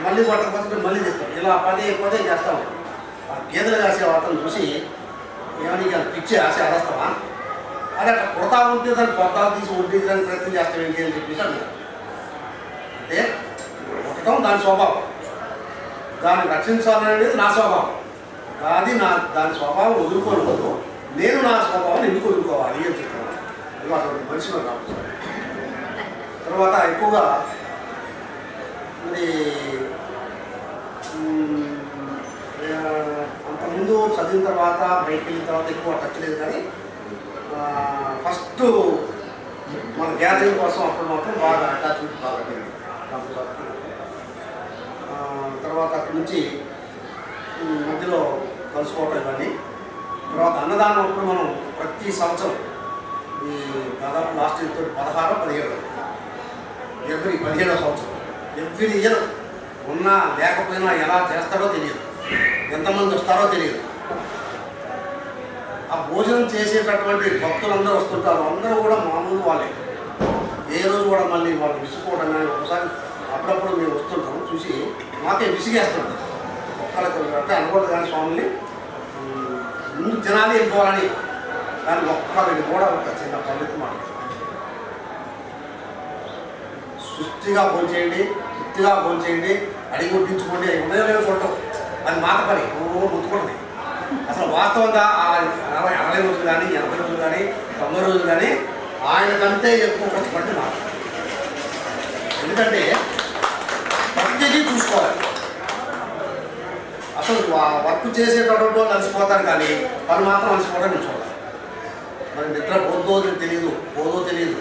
Speaker 6: మళ్ళీ పట్టకపోతే మళ్ళీ చేస్తాం. ఇలా పదే చేస్తూ ఉంటాం. ఆ గేదెలు కాసే వార్తను చూసి ఏమని పిచ్చి ఆశ అరేస్తావా, అదే అట్లా కొడతా ఉంటే దాన్ని కొడతాలు తీసి ఒడ్డించడానికి ప్రయత్నం చేస్తాం ఏంటి అని చెప్పేసి అన్నారు. అంటే కొట్టడం దాని స్వభావం, దాన్ని రక్షించాలనేది నా స్వభావం. అది దాని స్వభావం వదులుకోలేదు, నేను నా స్వభావాన్ని ఎందుకు వదులుకోవాలి అని చెప్తున్నాను. అది అటువంటి మనిషిలో కావచ్చు. తర్వాత ఎక్కువగా మరి అంతకుముందు చదివిన తర్వాత బయటకు వెళ్ళిన తర్వాత ఎక్కువ టచ్ లేదు. కానీ ఫస్ట్ మన గ్యాదరింగ్ కోసం అప్పుడు మాత్రం బాగా అటాచ్మెంట్ బాగా పెరిగింది. తర్వాత అక్కడి నుంచి మధ్యలో కలుసుకోవటం ఇవన్నీ. తర్వాత అన్నదానం అప్పుడు మనం ప్రతి సంవత్సరం ఈ దాదాపు లాస్ట్ ఇయర్ 16-17 ఎవ్రీ 17వ సంవత్సరం ఎవ్రీ ఇయర్ ఉన్నా లేకపోయినా ఎలా చేస్తారో తెలియదు, ఎంతమంది వస్తారో తెలియదు. ఆ భోజనం చేసేటటువంటి భక్తులందరూ వస్తుంటారు. అందరూ కూడా మామూలు వాళ్ళే. ఏ రోజు కూడా మళ్ళీ వాళ్ళు విసుకోవడం కానీ ఒకసారి అప్పుడప్పుడు మేము వస్తుంటాం చూసి మాకే విసిగేస్తుంటాం. ఒక్కళ్ళకి అంటే అనుకోవద్దు కానీ స్వామిని ముందు జనాలు వెళ్ళిపోవాలని, కానీ ఒక్కరికి కూడా ఒక చిన్న పల్లెత్తు మాట సుష్టిగా భోంచేయండి, తృప్తిగా భోంచేయండి, అడిగి వడ్డించుకోండి, ఉదయం కొట్టం. అది మాట పని ముట్టుకోండి. అసలు వాస్తవంగా 60 రోజులు కానీ 80 రోజులు కానీ 90 రోజులు కానీ ఆయన కంటే ఎక్కువ కష్టపడి మాట. ఎందుకంటే ప్రతిదీ చూసుకోవాలి. అసలు వర్క్ చేసేటటువంటి వాళ్ళు అలసిపోతారు కానీ వాళ్ళు మాత్రం అలసిపోవడం చూడాలి. మరి నిద్ర పోదో తెలియదు, పోదో తెలియదు.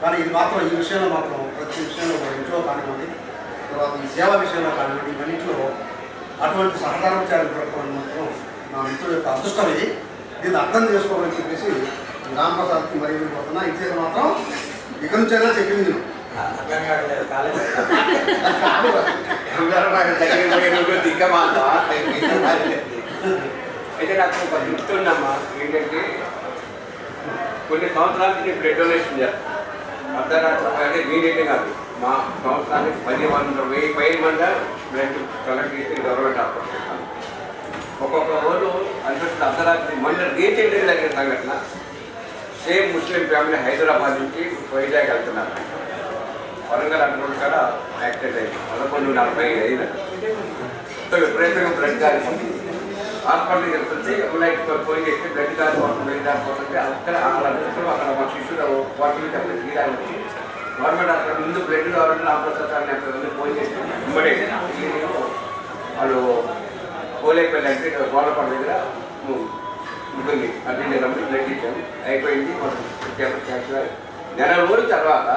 Speaker 6: కానీ ఇది మాత్రం ఈ విషయంలో మాత్రం ప్రతి విషయంలో మన ఇంట్లో కానివ్వండి, తర్వాత ఈ సేవా విషయంలో కానివ్వండి, ఇవన్నింటిలో అటువంటి సహకారం దొరకడం మాత్రం నా మిత్రుల యొక్క అదృష్టం. ఇది దీన్ని అర్థం చేసుకోవాలని చెప్పేసి రాంప్రసాద్కి మరి పోతున్నా. ఇచ్చేది మాత్రం ఇక నుంచైనా చెప్పింది
Speaker 3: అయితే నాకు ఒక గుర్తుందమ్మా ఏంటంటే కొన్ని సంవత్సరాల నుంచి బ్లడ్ డొనేషన్ చేస్తాను. అర్ధరాత్రి అంటే మీరైతే కాదు, మా సంవత్సరానికి 10,000 పైన మంది బ్లడ్ కలెక్ట్ చేసి గవర్నమెంట్ హాస్పిటల్. ఒక్కొక్క రోజు అనిపిస్తుంది అర్ధరాత్రి మొన్న రీసెంట్గా జరిగిన సంఘటన. సేమ్ ముస్లిం ఫ్యామిలీ హైదరాబాద్ నుంచి వైజాగ్ వెళ్తున్నారు. వరంగల్ అటువంటి కాడ యాక్సిడెంట్ అయింది. 11:45 విపరీతంగా బ్లడ్ కాలింది. హాస్పిటల్కి వెళ్తుంటే లైట్ ఫోన్ చేస్తే బ్లడ్ కాకపోతుంటే అక్కడ అక్కడ మా శిష్యుడు వాటిని చెప్పలేదు తీరాలి వచ్చి గవర్నమెంట్ హాస్పిటల్ ముందు బ్లడ్ కావాలంటే నాలుగు ఫోన్ చేస్తే ఇమ్మడే వాళ్ళు పోలేపల్లి అంటే గోడపాడ దగ్గర ఉంటుంది అటెండ్ అయినప్పుడు బ్లడ్ ఇచ్చాము అయిపోయింది మనం నెల రోజుల తర్వాత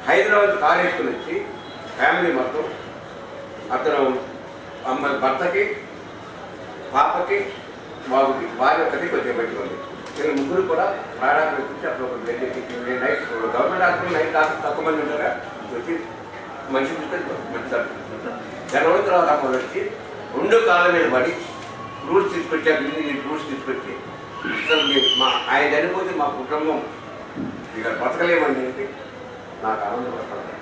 Speaker 3: హైదరాబాద్ కార్ వేసుకుని వచ్చి ఫ్యామిలీ మొత్తం అతను అమ్మాయి భర్తకి పాపకి బాబుకి భార్య ఒకటి కొంచెం పెట్టుకోండి వీళ్ళు ముగ్గురు కూడా ప్రాణాలు వచ్చి అప్పుడు ఒక బ్లడ్ ఎక్కించి night government hospital night doctor తక్కువ మంది ఉంటారా వచ్చి మనిషి మంచి నెల రోజుల తర్వాత అప్పుడు వచ్చి 2 కాళ్ళ మీద పడి ఫ్రూట్స్ తీసుకొచ్చారు ఫ్రూట్స్ తీసుకొచ్చి మా ఆయన చనిపోతే మా కుటుంబం ఇక బతకలేమని చెప్పి నాకు ఆనందపడతాను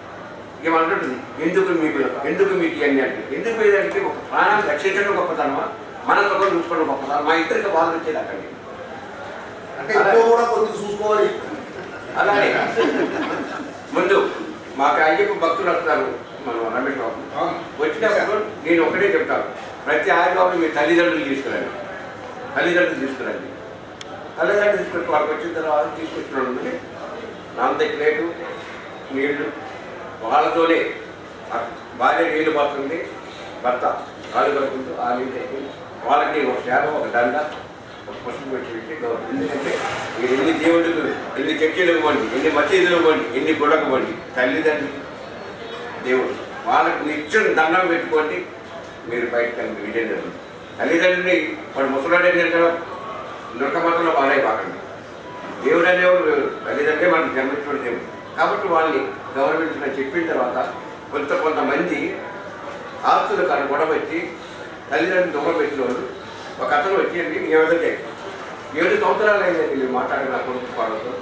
Speaker 3: ఏమంటుంది ఎందుకు మీకు ఇవన్నీ అంటే ఎందుకు లేదంటే ఒక ప్రాణాన్ని రక్షించడం గొప్పతనమా మన తొక్క చూసుకోవడం గొప్పతనం మా ఇద్దరికి బాధలు వచ్చేది అక్కడికి
Speaker 6: అంటే కూడా కొంచెం చూసుకోవాలి
Speaker 3: అలానే ముందు మాకు అయ్యప్ప భక్తులు వస్తారు మనం రమేష్ బాబు వచ్చినప్పుడు నేను ఒకటే చెప్తాను ప్రతి ఆదివారం మీ తల్లిదండ్రులు తీసుకురండి తల్లిదండ్రులు తీసుకొచ్చి వాళ్ళకి వచ్చిన తర్వాత తీసుకొచ్చినప్పుడు నాన్న ప్లేటు నీళ్లు వాళ్ళతోనే భార్య నీళ్లు పడుతుంది భర్త కాలు పడుతుంటూ ఆ నీళ్ళు తెచ్చి వాళ్ళకి ఒక శాఖ ఒక దండ ఒక పుష్పం పెట్టి ఎందుకంటే మీరు ఎన్ని దేవుళ్ళు ఎన్ని చర్చలు ఇవ్వండి ఎన్ని మసీదులు ఇవ్వండి ఎన్ని గుడకు ఇవ్వండి తల్లిదండ్రులు దేవుడు వాళ్ళకి నిత్యం దండం పెట్టుకోండి మీరు బయటకు విజయం జరుగుతుంది తల్లిదండ్రుని వాడు ముసలాడే నృకమతంలో పాలైపోకండి దేవుడు అనేవాడు తల్లిదండ్రులే మనకు జన్మించిన దేవుడు కాబట్టి వాళ్ళని గవర్నమెంట్ చెప్పిన తర్వాత కొంతమంది ఆస్తులు గొడవ వచ్చి తల్లిదండ్రులు దొంగ పెట్టిన వాళ్ళు ఒక అతను వచ్చి ఏమిటంటే 7 సంవత్సరాలు అయిందండి మీరు మాట్లాడిన నా కొడుకు పాడవద్దు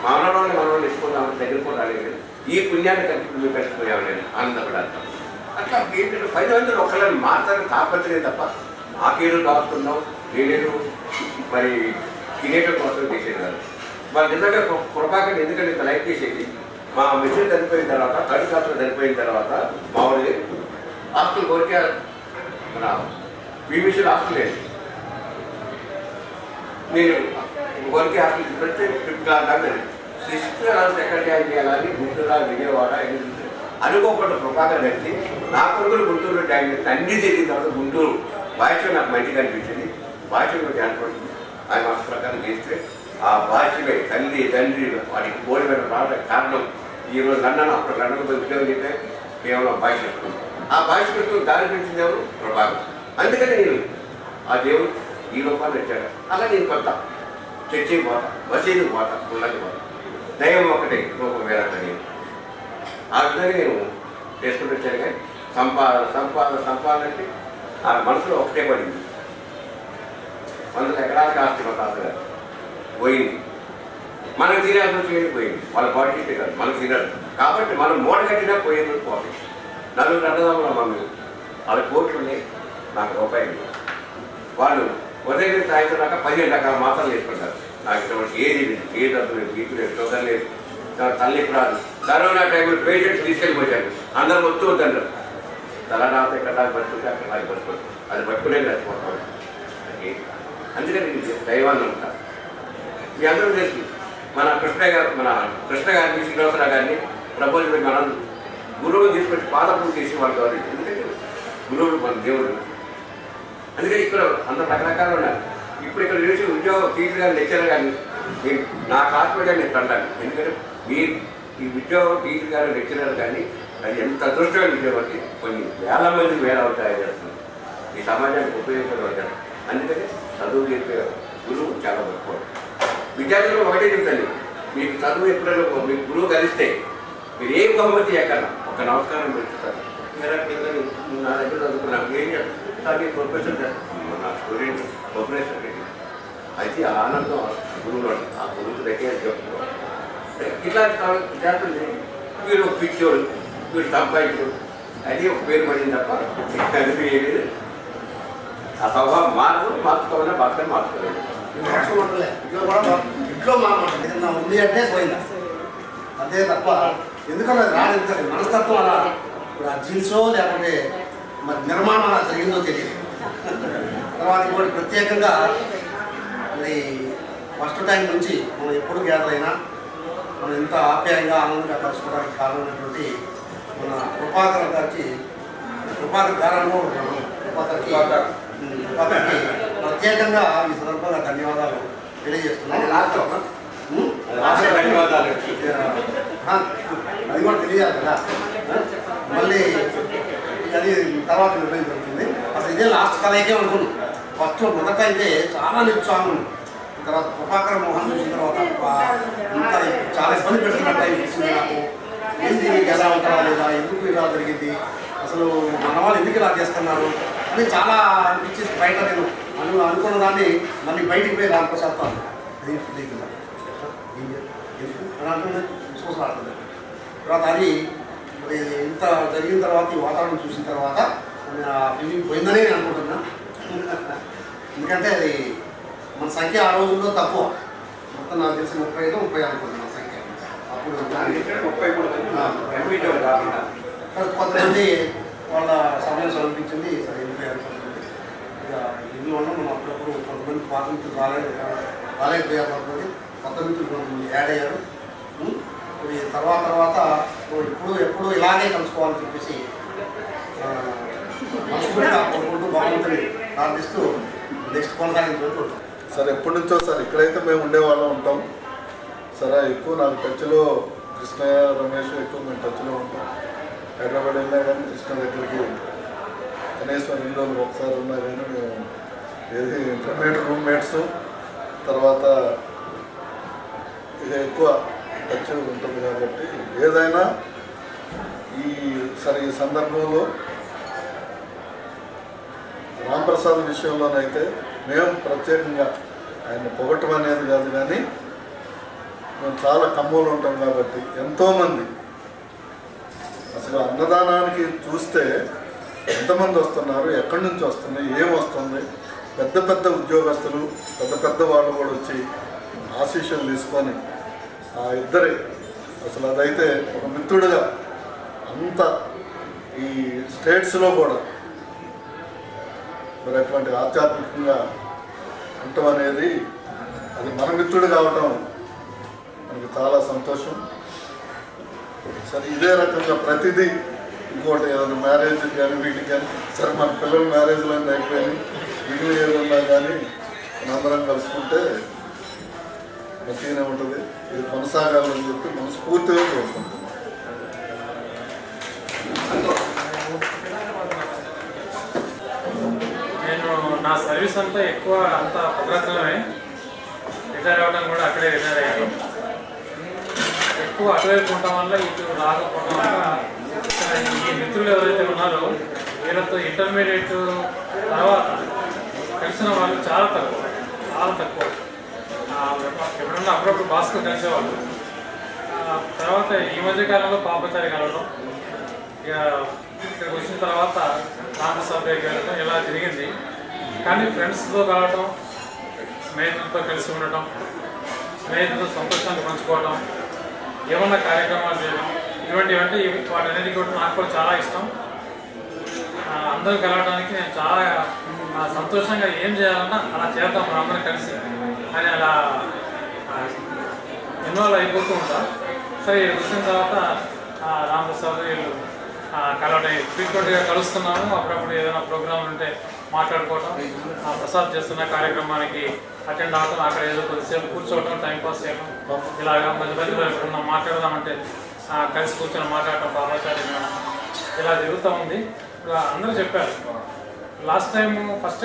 Speaker 3: మనవాళ్ళని ఇచ్చుకుందామని దగ్గర కూడా రాలేదు ఈ పుణ్యాన్ని కలిపి మీరు కలిసిపోయామని ఆనందపడాలి అట్లా ఏంటంటే 10 మందిలో ఒకళ్ళని మాట్లాడి తాపత్రమే తప్ప నాకేదో దాస్తున్నాం నేనేదో మరి తినేటం కోసం చేసేది కాదు వాళ్ళు నిజంగా కృపాకర్ ఎందుకంటే ఇంత లైక్ చేసేది మా మిషన్ చనిపోయిన తర్వాత కడు కాసులు చనిపోయిన తర్వాత మామూలు ఆస్తులు కోరిక మన బీబీసీలో ఆస్తులు లేదు నేను కోరిక ఆస్తులు పెడితే 5th క్లాస్ దాకా 6th క్లాస్ ఎక్కడ జాయిన్ చేయాలని గుంటూరు విజయవాడ అనుకోకుండా కృపాకర్ కలిసి నా కొడుకులు గుంటూరులో జాయిన్ చేస్తే అన్ని జరిగిన తర్వాత గుంటూరు భాష నాకు మంచిగా అనిపించింది భాషలో ధ్యానం పడుతుంది ఆయన మాస్ ప్రకారం చేస్తే ఆ భాషపై తల్లి తండ్రి వాడికి బోర్డు మీద రావడానికి కారణం ఈరోజు లండన్ అప్పుడు లండన్ పోయి ఉద్యోగం చేస్తే కేవలం భాష చెప్తుంది ఆ భాష పెట్టుకుని దారి పెంచిన దేవుడు ప్రభావం అందుకని నేను ఆ దేవుడు ఈ రూపాన్ని వచ్చాడు అలా నేను కొత్త చర్చికి పోతా మసీదుకి పోతా గుళ్ళకి పోతా దైవం ఒకటే రూపం వేరంట నేను ఆ విధంగా నేను చేసుకుంటూ వచ్చాను కానీ సంపాదన అంటే ఆ మనసులో ఒకటే పడింది మనసులో ఎకరానికి ఆస్తి మా తాతగారు పోయింది మనకు తినాల్సి వచ్చి పోయింది వాళ్ళ బాడీ కాదు మనకు తినదు కాబట్టి మనం మూట కట్టినా పోయేది పోతుంది 4 అన్నదమ్ముల మమ్మీ వాళ్ళ కోట్లు ఉన్నాయి నాకు రూపాయలు వాళ్ళు ఉదయం సాయంత్రం దాకా 15 రకాల మాత్రలు వేసుకుంటారు నాకు ఇటువంటి ఏది లేదు ఏ డబ్బు లేదు బీపీ లేదు షుగర్ లేదు తల్లికి రాదు కరోనా టైంలో పేషెంట్స్ తీసుకెళ్ళిపోయారు అందరూ వస్తూ వద్దన్నారు తలరాత ఎక్కడ పట్టుకుంటే అక్కడ నాకు పట్టుకోవచ్చు అది పట్టుకునే చచ్చిపోతాం అందుకని దైవాన్ని ఉంటారు మీ అందరూ తెలుసు మన కృష్ణ గారిని శ్రీనివాసరావు గారిని ప్రపోజల్ పెట్టి మనం గురువుని తీసుకొచ్చి పాదపూజ చేసి వాళ్ళు కావాలి ఎందుకంటే గురువులు మన దేవుడు అందుకని ఇక్కడ అందరూ రకరకాలు ఉన్నారు ఇప్పుడు ఇక్కడ చూసి ఉద్యోగం టీచర్ కానీ లెక్చరర్ కానీ నా కాస్మేట్ నేను అంటాను ఎందుకంటే మీరు ఈ ఉద్యోగం టీచర్ కానీ లెక్చరర్ కానీ అది ఎంత అదృష్టమైన ఉద్యోగం అంటే కొన్ని వేల మంది వేల అవుతాయి చేస్తుంది ఈ సమాజానికి ఉపయోగపడతారు అందుకని చదువు చెప్పే గురువు చాలా గొప్ప విద్యార్థులు ఒకటే చెప్తాను మీకు చదువు ఎప్పుడైనా మీకు గురువు కలిస్తే మీరు ఏ బహుమతి ఎక్కడ ఒక నమస్కారం పెట్టుతారు నా దగ్గర చదువుకున్నాను ఏం చెప్తాను ప్రొఫెసర్ నా స్టూడెంట్ ప్రొఫెసర్ అయితే ఆనందం గురువులు ఆ గురువు దగ్గర చెప్తున్నారు ఇట్లాంటి విద్యార్థులు వీడు ఒక పిచ్చోడు వీడు సంపాదించడు అది ఒక పేరు పడింది తప్ప అనిపించలేదు ఆ స్వభావం మార్చుకోవాలన్నా భక్తులు మార్చుకోలేదు
Speaker 6: ఇంట్లో ఏదన్నా ఉంది అంటే పోయిందా అంతే తప్ప ఎందుకంటే రాదు మనస్తత్వం అలా ఇప్పుడు ఆ జీన్సో లేకపోతే మరి నిర్మాణం అలా జరిగిందో తెలియదు తర్వాత ఇంకోటి ప్రత్యేకంగా మరి ఫస్ట్ టైం నుంచి మనం ఎప్పుడు గ్యాదర్ అయినా మనం ఎంత ఆప్యాయంగా ఆనందంగా కలుసుకోవడానికి కారణమైనటువంటి మన కృపాకర్ గారికి ప్రత్యేకంగా ఈ సందర్భంగా ధన్యవాదాలు తెలియజేస్తున్నాను. అది కూడా తెలియాలి కదా, మళ్ళీ అది తర్వాత నిర్ణయం జరుగుతుంది. అసలు ఇదే లాస్ట్ కలయికే అనుకున్నాం. ఫస్ట్ మొదట అయితే చాలా నిరుత్సాహం ఉంది. తర్వాత ప్రభాకర్ మోహన్ చూసిన తర్వాత ఇంకా చాలా ఇబ్బంది పెడుతున్నట్టు అనిపిస్తుంది నాకు. ఏంది ఎలా ఉంటారా లేదా, ఎందుకు ఇలా జరిగింది, అసలు మన వాళ్ళు ఎందుకు ఇలా చేస్తున్నారు అని చాలా అనిపించింది. బయట నేను అనుకున్న దాన్ని మళ్ళీ బయటికి పోయి రామప్రసాద్ చూసాడుతుంది. తర్వాత అది మరి ఇంత జరిగిన తర్వాత ఈ వాతావరణం చూసిన తర్వాత ఫీలింగ్ పోయిందనే నేను అనుకుంటున్నా. ఎందుకంటే అది మన సంఖ్య ఆ రోజుల్లో తక్కువ, మొత్తం నాకు తెలిసి 35 అనుకుంటున్నాను సంఖ్య. అప్పుడు కొంతమంది వాళ్ళ సమయం సమర్పించింది, సరే 80 అనుకుంటుంది. ఇక ఇందులో ఉన్న మనం అప్పుడప్పుడు కొంతమంది పాత మిత్రులు రాలేకపోయారు, కొంతమంది కొత్త మిత్రులు కొంతమంది యాడ్ అయ్యారు. తర్వాత ఎప్పుడు ఇలాగే కలుసుకోవాలని చెప్పేసి మనస్ఫూర్తిగా కోరుకుంటూ భగవంతుని ప్రార్థిస్తూ నెక్స్ట్ కొనసాగించుకుంటూ.
Speaker 10: సార్ ఎప్పటి నుంచో సార్ ఇక్కడైతే మేము ఉండేవాళ్ళం ఉంటాం. సరే ఎక్కువ నాకు టచ్లో కృష్ణయ్య రమేష్ ఎక్కువ మేము టచ్లో ఉంటాం. హైదరాబాద్ వెళ్ళినా కానీ కృష్ణ దగ్గరికి కనీసం 2 రోజులు ఒకసారి ఉన్నా కానీ మేము ఏది ఇంటర్మీడియట్ రూమ్మేట్స్. తర్వాత ఇక ఎక్కువ టచ్ ఉంటుంది కాబట్టి ఏదైనా ఈ సందర్భంలో రాంప్రసాద్ విషయంలోనైతే మేము ప్రత్యేకంగా ఆయన పొగట్టం అనేది కాదు, కానీ మేము చాలా కమ్మూలు ఉంటాం కాబట్టి ఎంతోమంది అసలు అన్నదానానికి చూస్తే ఎంతమంది వస్తున్నారు, ఎక్కడి నుంచి వస్తుంది, ఏం వస్తుంది, పెద్ద ఉద్యోగస్తులు పెద్ద వాళ్ళు కూడా వచ్చి ఆశీస్సులు తీసుకొని ఆ ఇద్దరే అసలు అదైతే ఒక మిత్రుడుగా అంత ఈ స్టేట్స్లో కూడా మరి అటువంటి ఆధ్యాత్మికంగా ఉండటం అనేది అది మన మిత్రుడు కావటం మనకి చాలా సంతోషం. సరే ఇదే రకంగా ప్రతిదీ ఇంకోటి ఏదైనా మ్యారేజ్ కానీ వీటికి కానీ సరే మన పిల్లల మ్యారేజ్లు అన్నీ అయిపోయినాయి, మిగిలిన ఏదన్నా కానీ మనందరం కలుసుకుంటే మంచిగానే ఉంటుంది. ఇది కొనసాగాలని చెప్పి మనస్ఫూర్తిగా కోరుకుంటున్నాం.
Speaker 9: నేను నా సర్వీస్ అంతా ఎక్కువ అంతా భద్రాచలమే, రిటైర్ అవ్వడం కూడా అక్కడే రిటైర్ అయ్యాను. ఎక్కువ అటువైపు ఉండటం వల్ల ఇటు రాకపోవడం వల్ల ఈ మిత్రులు ఎవరైతే ఉన్నారో వీళ్ళతో ఇంటర్మీడియట్ తర్వాత కలిసిన వాళ్ళు చాలా తక్కువ. ఎప్పుడన్నా అప్పుడప్పుడు బాస్కు కలిసేవాళ్ళు. తర్వాత ఈ మధ్యకాలంలో పాపచారి కలవడం, ఇక ఇక్కడికి వచ్చిన తర్వాత రామప్రసాద్ దగ్గరికి వెళ్ళడం ఇలా జరిగింది. కానీ ఫ్రెండ్స్తో కలవటం, స్నేహితులతో కలిసి ఉండటం, స్నేహితులతో సంతోషాన్ని పంచుకోవడం, ఏమన్నా కార్యక్రమాలు చేయడం, ఇటువంటివంటే వాటన్నిటికీ కూడా నాకు కూడా చాలా ఇష్టం. అందరూ కలవడానికి నేను చాలా సంతోషంగా ఏం చేయాలన్నా అలా చేద్దాం మనం అందరం కలిసి అని అలా ఇన్వాల్వ్ అయిపోతూ ఉంటా. సరే వచ్చిన తర్వాత రామప్రసాద్ వీళ్ళు కలవడం ఫ్రీక్వెంట్గా కలుస్తున్నాము. అప్పుడప్పుడు ఏదైనా ప్రోగ్రాంలు ఉంటే మాట్లాడుకోవటం, ప్రసాద్ చేస్తున్న కార్యక్రమానికి అటెండ్ అవ్వటం, అక్కడ ఏదో కొద్దిసేపు కూర్చోవటం, టైంపాస్ చేయడం, ఇలాగా మధ్యలో ఎప్పుడన్నా మాట్లాడదామంటే కలిసి కూర్చొని మాట్లాడటం, పాపాచార్య ఇలా జరుగుతూ ఉంది. అందరూ చెప్పారు. లాస్ట్ టైం ఫస్ట్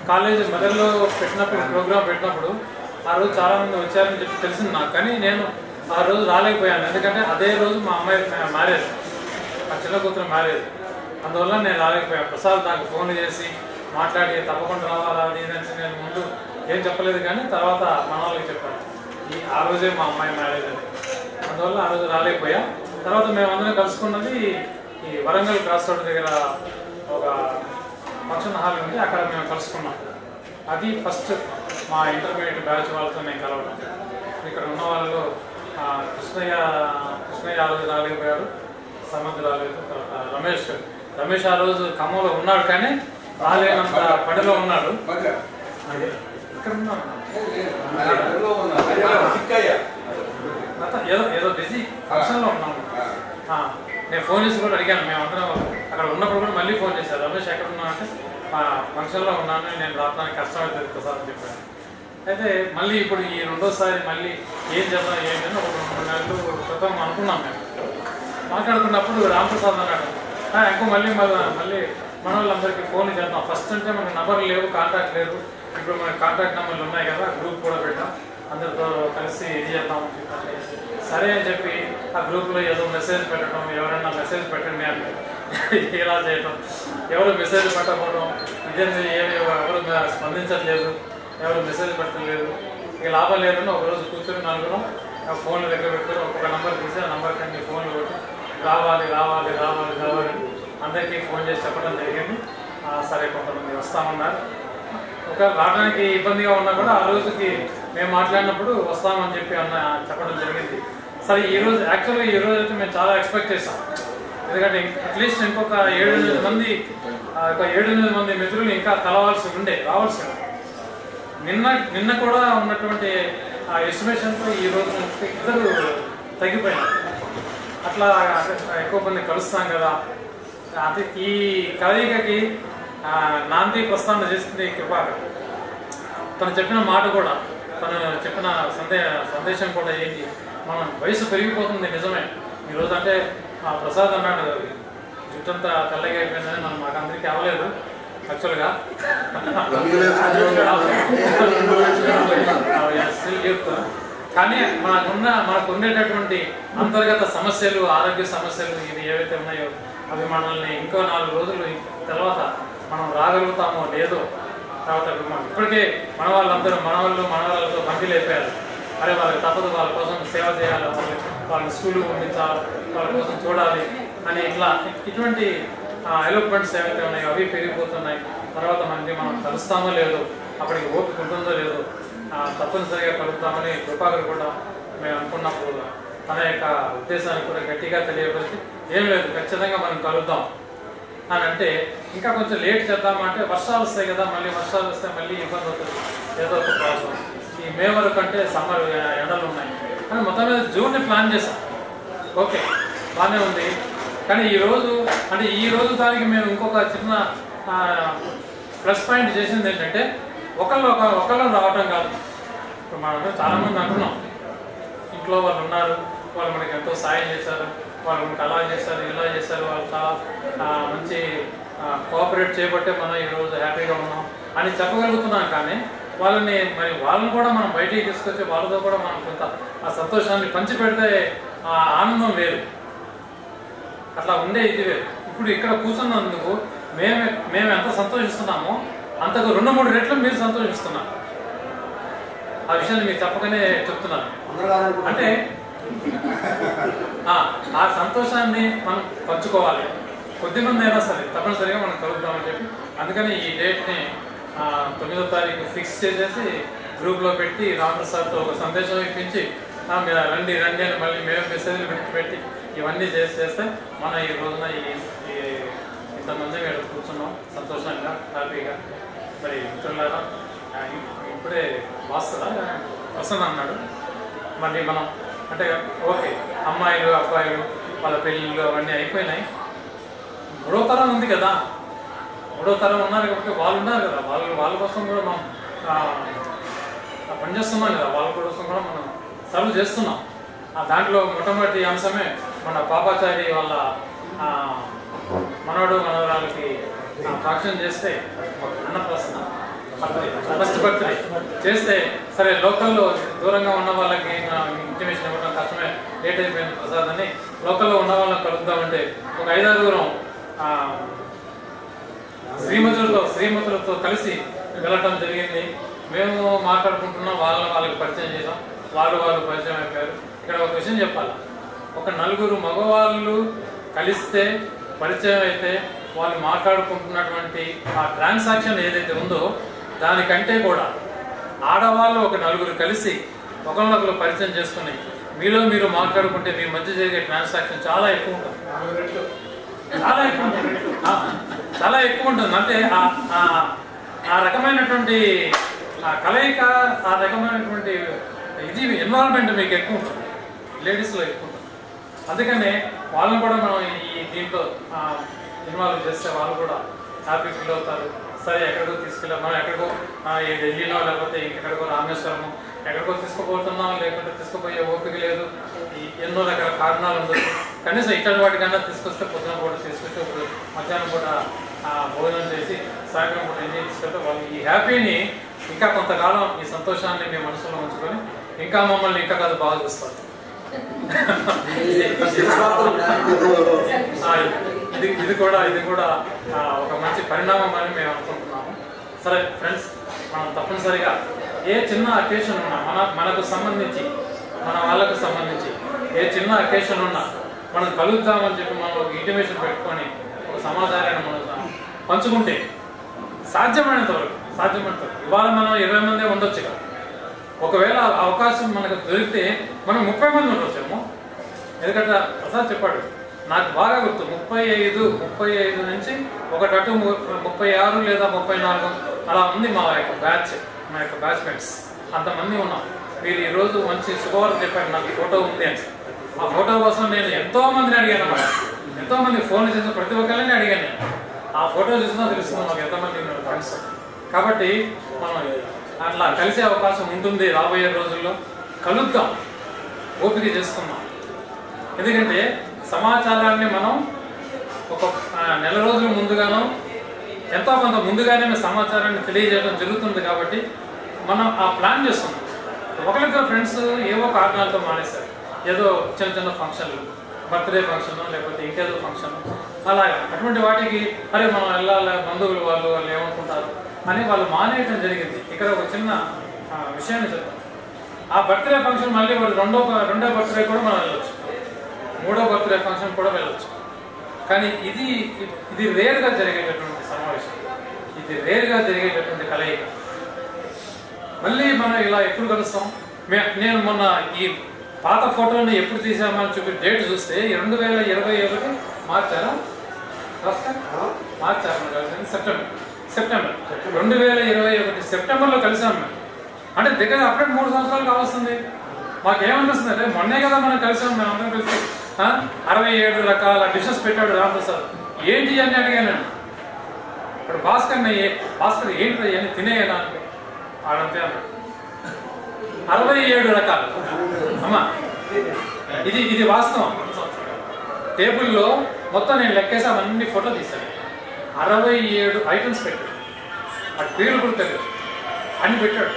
Speaker 9: కాలేజ్ మెదడులో ప్రోగ్రాం పెట్టినప్పుడు ఆ రోజు చాలామంది వచ్చారని చెప్పి తెలిసింది నాకు. కానీ నేను ఆ రోజు రాలేకపోయాను, ఎందుకంటే అదే రోజు మా అమ్మాయి మ్యారేజ్, మా చిన్న కూతురు మ్యారేజ్. అందువల్ల నేను రాలేకపోయాను. ప్రసాద్ నాకు ఫోన్ చేసి మాట్లాడి తప్పకుండా రావాలా అది అంటే నేను ముందు ఏం చెప్పలేదు, కానీ తర్వాత మన వాళ్ళకి చెప్పాను ఆ రోజే మా అమ్మాయి మ్యారేజ్ అని. అందువల్ల ఆ రోజు రాలేకపోయా. తర్వాత మేమందరం కలుసుకున్నది ఈ వరంగల్ క్రాస్ రోడ్ దగ్గర ఒక ఫంక్షన్ హాల్ ఉంది, అక్కడ మేము కలుసుకున్నాం. అది ఫస్ట్ మా ఇంటర్మీడియట్ బ్యాచ్ వాళ్ళతో నేను కలవడం. ఇక్కడ ఉన్న వాళ్ళు కృష్ణయ్య ఆ రోజు రాలేకపోయారు, సమంత్ రాలేదు. తర్వాత రమేష్ ఆ రోజు ఖమ్మంలో ఉన్నాడు, కానీ రాలేనంత పనిలో ఉన్నాడు. ఇక్కడ ఏదో బిజీ ఫంక్షన్లో ఉన్నాము. నేను ఫోన్ చేసి కూడా అడిగాను, మేమందరం అక్కడ ఉన్నప్పుడు కూడా మళ్ళీ ఫోన్ చేశారు, రమేష్ ఎక్కడ ఉన్నావు అంటే ఫంక్షన్లో ఉన్నాను, నేను రావడానికి కష్టమైతే ప్రసాద్ అని చెప్పాను. అయితే మళ్ళీ ఇప్పుడు ఈ రెండోసారి మళ్ళీ ఏం చేద్దాం ఏంటని ఒక 2 నెలలు క్రితం అనుకున్నాం. మేము మాట్లాడుకున్నప్పుడు రామప్రసాద్ అన్నాడు, ఇంకో మళ్ళీ మన వాళ్ళందరికీ ఫోన్లు చేద్దాం. ఫస్ట్ అంటే మనకి నెంబర్లు లేవు, కాంటాక్ట్ లేదు. ఇప్పుడు మనకి కాంటాక్ట్ నెంబర్లు ఉన్నాయి కదా, గ్రూప్ కూడా పెట్టాం, అందరితో కలిసి ఇది చేద్దాం అని చెప్పి సరే అని చెప్పి ఆ గ్రూప్లో ఏదో మెసేజ్ పెట్టడం, ఎవరైనా మెసేజ్ పెట్టండి అని ఇలా చేయటం, ఎవరు మెసేజ్ పెట్టకపోవడం, ఇదేంటి ఎవరు స్పందించట్లేదు, ఎవరు మెసేజ్ పెట్టలేదు, ఇక లాభం లేదని ఒకరోజు కూర్చొని నలుగురం ఫోన్లు దగ్గర పెట్టుకొని ఒక్కొక్క నెంబర్ తీసి ఆ నెంబర్కి అన్ని ఫోన్లు కొట్టి రావాలి రావాలి రావాలి రావాలి అందరికీ ఫోన్ చేసి చెప్పడం జరిగింది. సరే కొంతమంది వస్తామన్నారు. ఒకవేళ రావడానికి ఇబ్బందిగా ఉన్నా కూడా ఆ రోజుకి మేము మాట్లాడినప్పుడు వస్తామని చెప్పి చెప్పడం జరిగింది. సరే ఈరోజు యాక్చువల్గా ఈరోజు అయితే మేము చాలా ఎక్స్పెక్ట్ చేస్తాం, ఎందుకంటే అట్లీస్ట్ ఇంకొక 7-8 మంది మిత్రులు ఇంకా కలవాల్సి ఉండే, రావాల్సి ఉండే. నిన్న కూడా ఉన్నటువంటి ఆ ఎస్టిమేషన్తో ఈ రోజు ఇద్దరు తగ్గిపోయినారు. అట్లా ఎక్కువ మంది కలుస్తాం కదా. అంటే ఈ కలయికకి నాంది ప్రస్తావన చేసింది కృపాకర్. తను చెప్పిన మాట కూడా, తను చెప్పిన సందేశం కూడా ఏంటి, మనం వయసు పెరిగిపోతుంది నిజమే. ఈరోజు అంటే ప్రసాద్ అన్నాడు జుట్టంతా తెల్లగా అయిపోయిందని, మనం మాకు అందరికీ అవ్వలేదు యాక్చువల్గా. కానీ మనకు ఉండేటటువంటి అంతర్గత సమస్యలు, ఆరోగ్య సమస్యలు ఇవి ఏవైతే ఉన్నాయో అవి మనల్ని ఇంకో 4 రోజులు తర్వాత మనం రాగలుగుతామో లేదో. తర్వాత ఇప్పటికే మన వాళ్ళతో బందీలు అయిపోయారు. అరే వాళ్ళకి తప్పదు, వాళ్ళ కోసం సేవ చేయాలి, వాళ్ళని స్కూల్కి పంపించాలి, వాళ్ళ కోసం చూడాలి అని ఇటువంటి ఎలోప్మెంట్స్ ఏవైతే ఉన్నాయో అవి పెరిగిపోతున్నాయి. తర్వాత మనం కలుస్తామో లేదో, అప్పటికి ఓపిక ఉంటుందో లేదో, తప్పనిసరిగా కలుగుతామని కృపాకర్ కూడా మేము అనుకున్నప్పుడు తన యొక్క ఉద్దేశాన్ని కూడా గట్టిగా తెలియపరిచి ఏం లేదు ఖచ్చితంగా మనం కలుద్దాం అని అంటే, ఇంకా కొంచెం లేట్ చేద్దామంటే వర్షాలు వస్తాయి కదా, మళ్ళీ వర్షాలు వస్తే మళ్ళీ ఇబ్బంది అవుతుంది, ఏదో ఒక ప్రాబ్లం. ఈ మే వరకు అంటే సమ్మర్ ఎండలు ఉన్నాయి కానీ మొత్తం మీద జూన్ని ప్లాన్ చేసాం. ఓకే బాగానే ఉంది. కానీ ఈ రోజు దానికి మేము ఇంకొక చిన్న ప్లస్ పాయింట్ చేసింది ఏంటంటే ఒకళ్ళు రావటం కాదు. ఇప్పుడు మనం చాలామంది అంటున్నాం, ఇంట్లో వాళ్ళు ఉన్నారు, వాళ్ళు మనకి ఎంతో సాయం చేశారు, వాళ్ళు మనకి అలా చేశారు, ఇలా చేశారు, వాళ్ళు చాలా మంచి కోఆపరేట్ చేయబట్టే మనం ఈరోజు హ్యాపీగా ఉన్నాం అని చెప్పగలుగుతున్నాం. కానీ వాళ్ళని కూడా మనం బయటికి తీసుకొచ్చి వాళ్ళతో కూడా మనం కొంత ఆ సంతోషాన్ని పంచిపెడితే ఆ ఆనందం వేరు, అట్లా ఉండే ఇది వేరు. ఇప్పుడు ఇక్కడ కూర్చున్నందుకు మేము ఎంత సంతోషిస్తున్నామో అంతకు 2-3 రెట్లు మీరు సంతోషిస్తున్నారు. ఆ విషయాన్ని మీకు చెప్పగానే చెప్తున్నాను. అంటే ఆ సంతోషాన్ని మనం పంచుకోవాలి, కొద్దిమంది అయినా సరే తప్పనిసరిగా మనం కలుగుతామని చెప్పి అందుకని ఈ డేట్ని 9వ తారీఖు ఫిక్స్ చేసేసి గ్రూప్లో పెట్టి రామప్రసాద్తో ఒక సందేశం ఇప్పించి మీరు రండి రండి అని మళ్ళీ మేము మెసేజ్లు పెట్టి ఇవన్నీ చేస్తే మన ఈ రోజున ఇంతమంది మేము కూర్చున్నాం సంతోషంగా హ్యాపీగా. మరి మిత్రులారా ఇప్పుడే వస్తుంది అన్నాడు. మళ్ళీ మనం అంటే ఓకే అమ్మాయిలు అబ్బాయిలు వాళ్ళ పెళ్ళిళ్ళు అవన్నీ అయిపోయినాయి. 3వ తరం ఉంది కదా, 3వ తరం ఉన్నారు కాబట్టి వాళ్ళు ఉన్నారు కదా, వాళ్ళ కోసం కూడా మనం పనిచేస్తున్నాం కదా, వాళ్ళ కోసం కూడా మనం సర్వ్ చేస్తున్నాం. దాంట్లో మొట్టమొదటి అంశమే మన పాపాచారి వాళ్ళ మనవడు మనవరాలకి ఫంక్షన్ చేస్తే అన్నప్రాసన ఫస్ట్ బర్త్డే చేస్తే సరే లోకల్లో దూరంగా ఉన్న వాళ్ళకి ఇంటిమేషన్ ఇవ్వడం కష్టమే, లేట్ అయిపోయింది ప్రసాద్ అని లోకల్లో ఉన్న వాళ్ళని కలుద్దామంటే ఒక 5-6 శ్రీమతులతో కలిసి వెళ్ళటం జరిగింది. మేము మాట్లాడుకుంటున్నాం, వాళ్ళకి పరిచయం చేసాం, వాళ్ళు పరిచయం అయిపోయారు. ఇక్కడ ఒక విషయం చెప్పాలి, ఒక 4 మగవాళ్ళు కలిస్తే పరిచయం అయితే వాళ్ళు మాట్లాడుకుంటున్నటువంటి ఆ ట్రాన్సాక్షన్ ఏదైతే ఉందో దానికంటే కూడా ఆడవాళ్ళు ఒక 4 కలిసి ఒకరినొకరు పరిచయం చేసుకుని మీరు మాట్లాడుకుంటే మీ మధ్య జరిగే ట్రాన్సాక్షన్ చాలా ఎక్కువ ఉంటుంది. చాలా ఎక్కువ ఉంటుంది. చాలా ఎక్కువ ఉంటుంది. అంటే ఆ రకమైనటువంటి కలయిక, ఆ రకమైనటువంటి ఇది ఇన్వాల్వ్మెంట్ మీకు ఎక్కువ ఉంటుంది, లేడీస్లో ఎక్కువ ఉంటుంది. అందుకనే వాళ్ళని కూడా మనం ఈ దీంట్లో ఇన్వాల్వ్ చేస్తే వాళ్ళు కూడా హ్యాపీ ఫీల్ అవుతారు. సరే ఎక్కడికో తీసుకెళ్ళాం, మనం ఎక్కడికో ఢిల్లీలో లేకపోతే ఇంకెక్కడికో రామేశ్వరము ఎక్కడికో తీసుకుపోతున్నాం, లేకపోతే తీసుకుపోయే ఓపిక లేదు, ఎన్నో రకాల కారణాలు ఉండొచ్చు. కనీసం ఇట్లాంటి వాటికన్నా తీసుకొస్తే పొద్దున పూట తీసుకొస్తే మధ్యాహ్నం పూట భోజనం చేసి సాయంత్రం పూట ఎంజాయ్ తీసుకెళ్తే వాళ్ళు ఈ హ్యాపీని ఇంకా కొంతకాలం ఈ సంతోషాన్ని మీ మనసులో ఉంచుకొని ఇంకా మమ్మల్ని ఇంకా కాదు బాగా చూస్తారు. ఇది కూడా ఒక మంచి పరిణామం అని మేము అనుకుంటున్నాము. సరే ఫ్రెండ్స్, మనం తప్పనిసరిగా ఏ చిన్న అకేషన్ ఉన్నా మనకు సంబంధించి మన వాళ్ళకు సంబంధించి ఏ చిన్న అకేషన్ ఉన్నా మనం కలుద్దామని చెప్పి మనం ఒక ఇంటిమేషన్ పెట్టుకొని ఒక సమాచారాన్ని మనం పంచుకుంటే సాధ్యమైనంత వరకు ఇవాళ మనం 20 మంది ఉండొచ్చు కదా, ఒకవేళ అవకాశం మనకు దొరికితే మనం 30 మంది ఉండొచ్చేమో. ఎందుకంటే ప్రసాద్ చెప్పాడు, నాకు బాగా గుర్తు 35 నుంచి ఒకటి అటు 36 లేదా 34 అలా ఉంది మా యొక్క బ్యాచ్మెంట్స్. అంతమంది ఉన్నాం. మీరు ఈరోజు మంచి శుభవార్త చెప్పారు, నాకు ఫోటో ఉంది అని. ఆ ఫోటో కోసం నేను ఎంతో మందిని అడిగాను అన్నమాట. ఎంతో మంది ఫోన్ చేసిన ప్రతి ఒక్కరిని అడిగాను నేను. ఆ ఫోటో చూసినా తెలుస్తుంది మాకు ఎంతమంది ఉన్నారు ఫ్రెండ్స్. కాబట్టి మనం అట్లా కలిసే అవకాశం ఉంటుంది రాబోయే రోజుల్లో. కలుద్దాం, ఓపిక చేసుకుందాం. ఎందుకంటే సమాచారాన్ని మనం ఒక నెల రోజుల ముందుగానో ఎంతో కొంత ముందుగానే సమాచారాన్ని తెలియజేయడం జరుగుతుంది. కాబట్టి మనం ఆ ప్లాన్ చేస్తున్నాం. ఒకరిద్దరు ఫ్రెండ్స్ ఏవో కారణాలతో మానేస్తారు, ఏదో చిన్న ఫంక్షన్లు, బర్త్డే ఫంక్షన్ లేకపోతే ఇంకేదో ఫంక్షన్, అలాగా అటువంటి వాటికి అరే మనం వెళ్ళాలి, బంధువులు వాళ్ళు ఏమనుకుంటారు అని వాళ్ళు మానేయడం జరిగింది. ఇక్కడ ఒక చిన్న విషయాన్ని చెప్తాం. ఆ బర్త్డే ఫంక్షన్ మళ్ళీ వాళ్ళు రెండో బర్త్డే కూడా మనం వెళ్ళొచ్చు, మూడో బర్త్డే ఫంక్షన్ కూడా వెళ్ళొచ్చు. కానీ ఇది రేర్గా జరిగేటటువంటి సమావేశం, ఇది రేర్గా జరిగేటటువంటి కలయిక. మళ్ళీ మనం ఇలా ఎప్పుడు కలుస్తాం? నేను మొన్న ఈ పాత ఫోటోని ఎప్పుడు తీసామని చూపి డేట్ చూస్తే 2021 మార్చారా? సెప్టెంబర్ 2021 సెప్టెంబర్లో కలిసాం మేము. అంటే దగ్గర అప్పుడే 3 సంవత్సరాలు కావస్తుంది. మాకేమనిపిస్తుంది అంటే మొన్నే కదా మనం కలిసాం, మేము అందరం కలిసి 67 రకాల డిషెస్ పెట్టాడు రామప్రసాద్. ఏంటి అని అడిగాను. ఇప్పుడు భాస్కర్ ఏంటి అని తినేయనా ఆడంతే అన్నాడు. 67 రకాలు అమ్మా, ఇది వాస్తవం. టేబుల్లో మొత్తం నేను లెక్కేసి అవన్నీ ఫోటో తీశాను. 67 ఐటమ్స్ పెట్టాడు. అటు పేర్లు కూడా తెలియదు అని పెట్టాడు.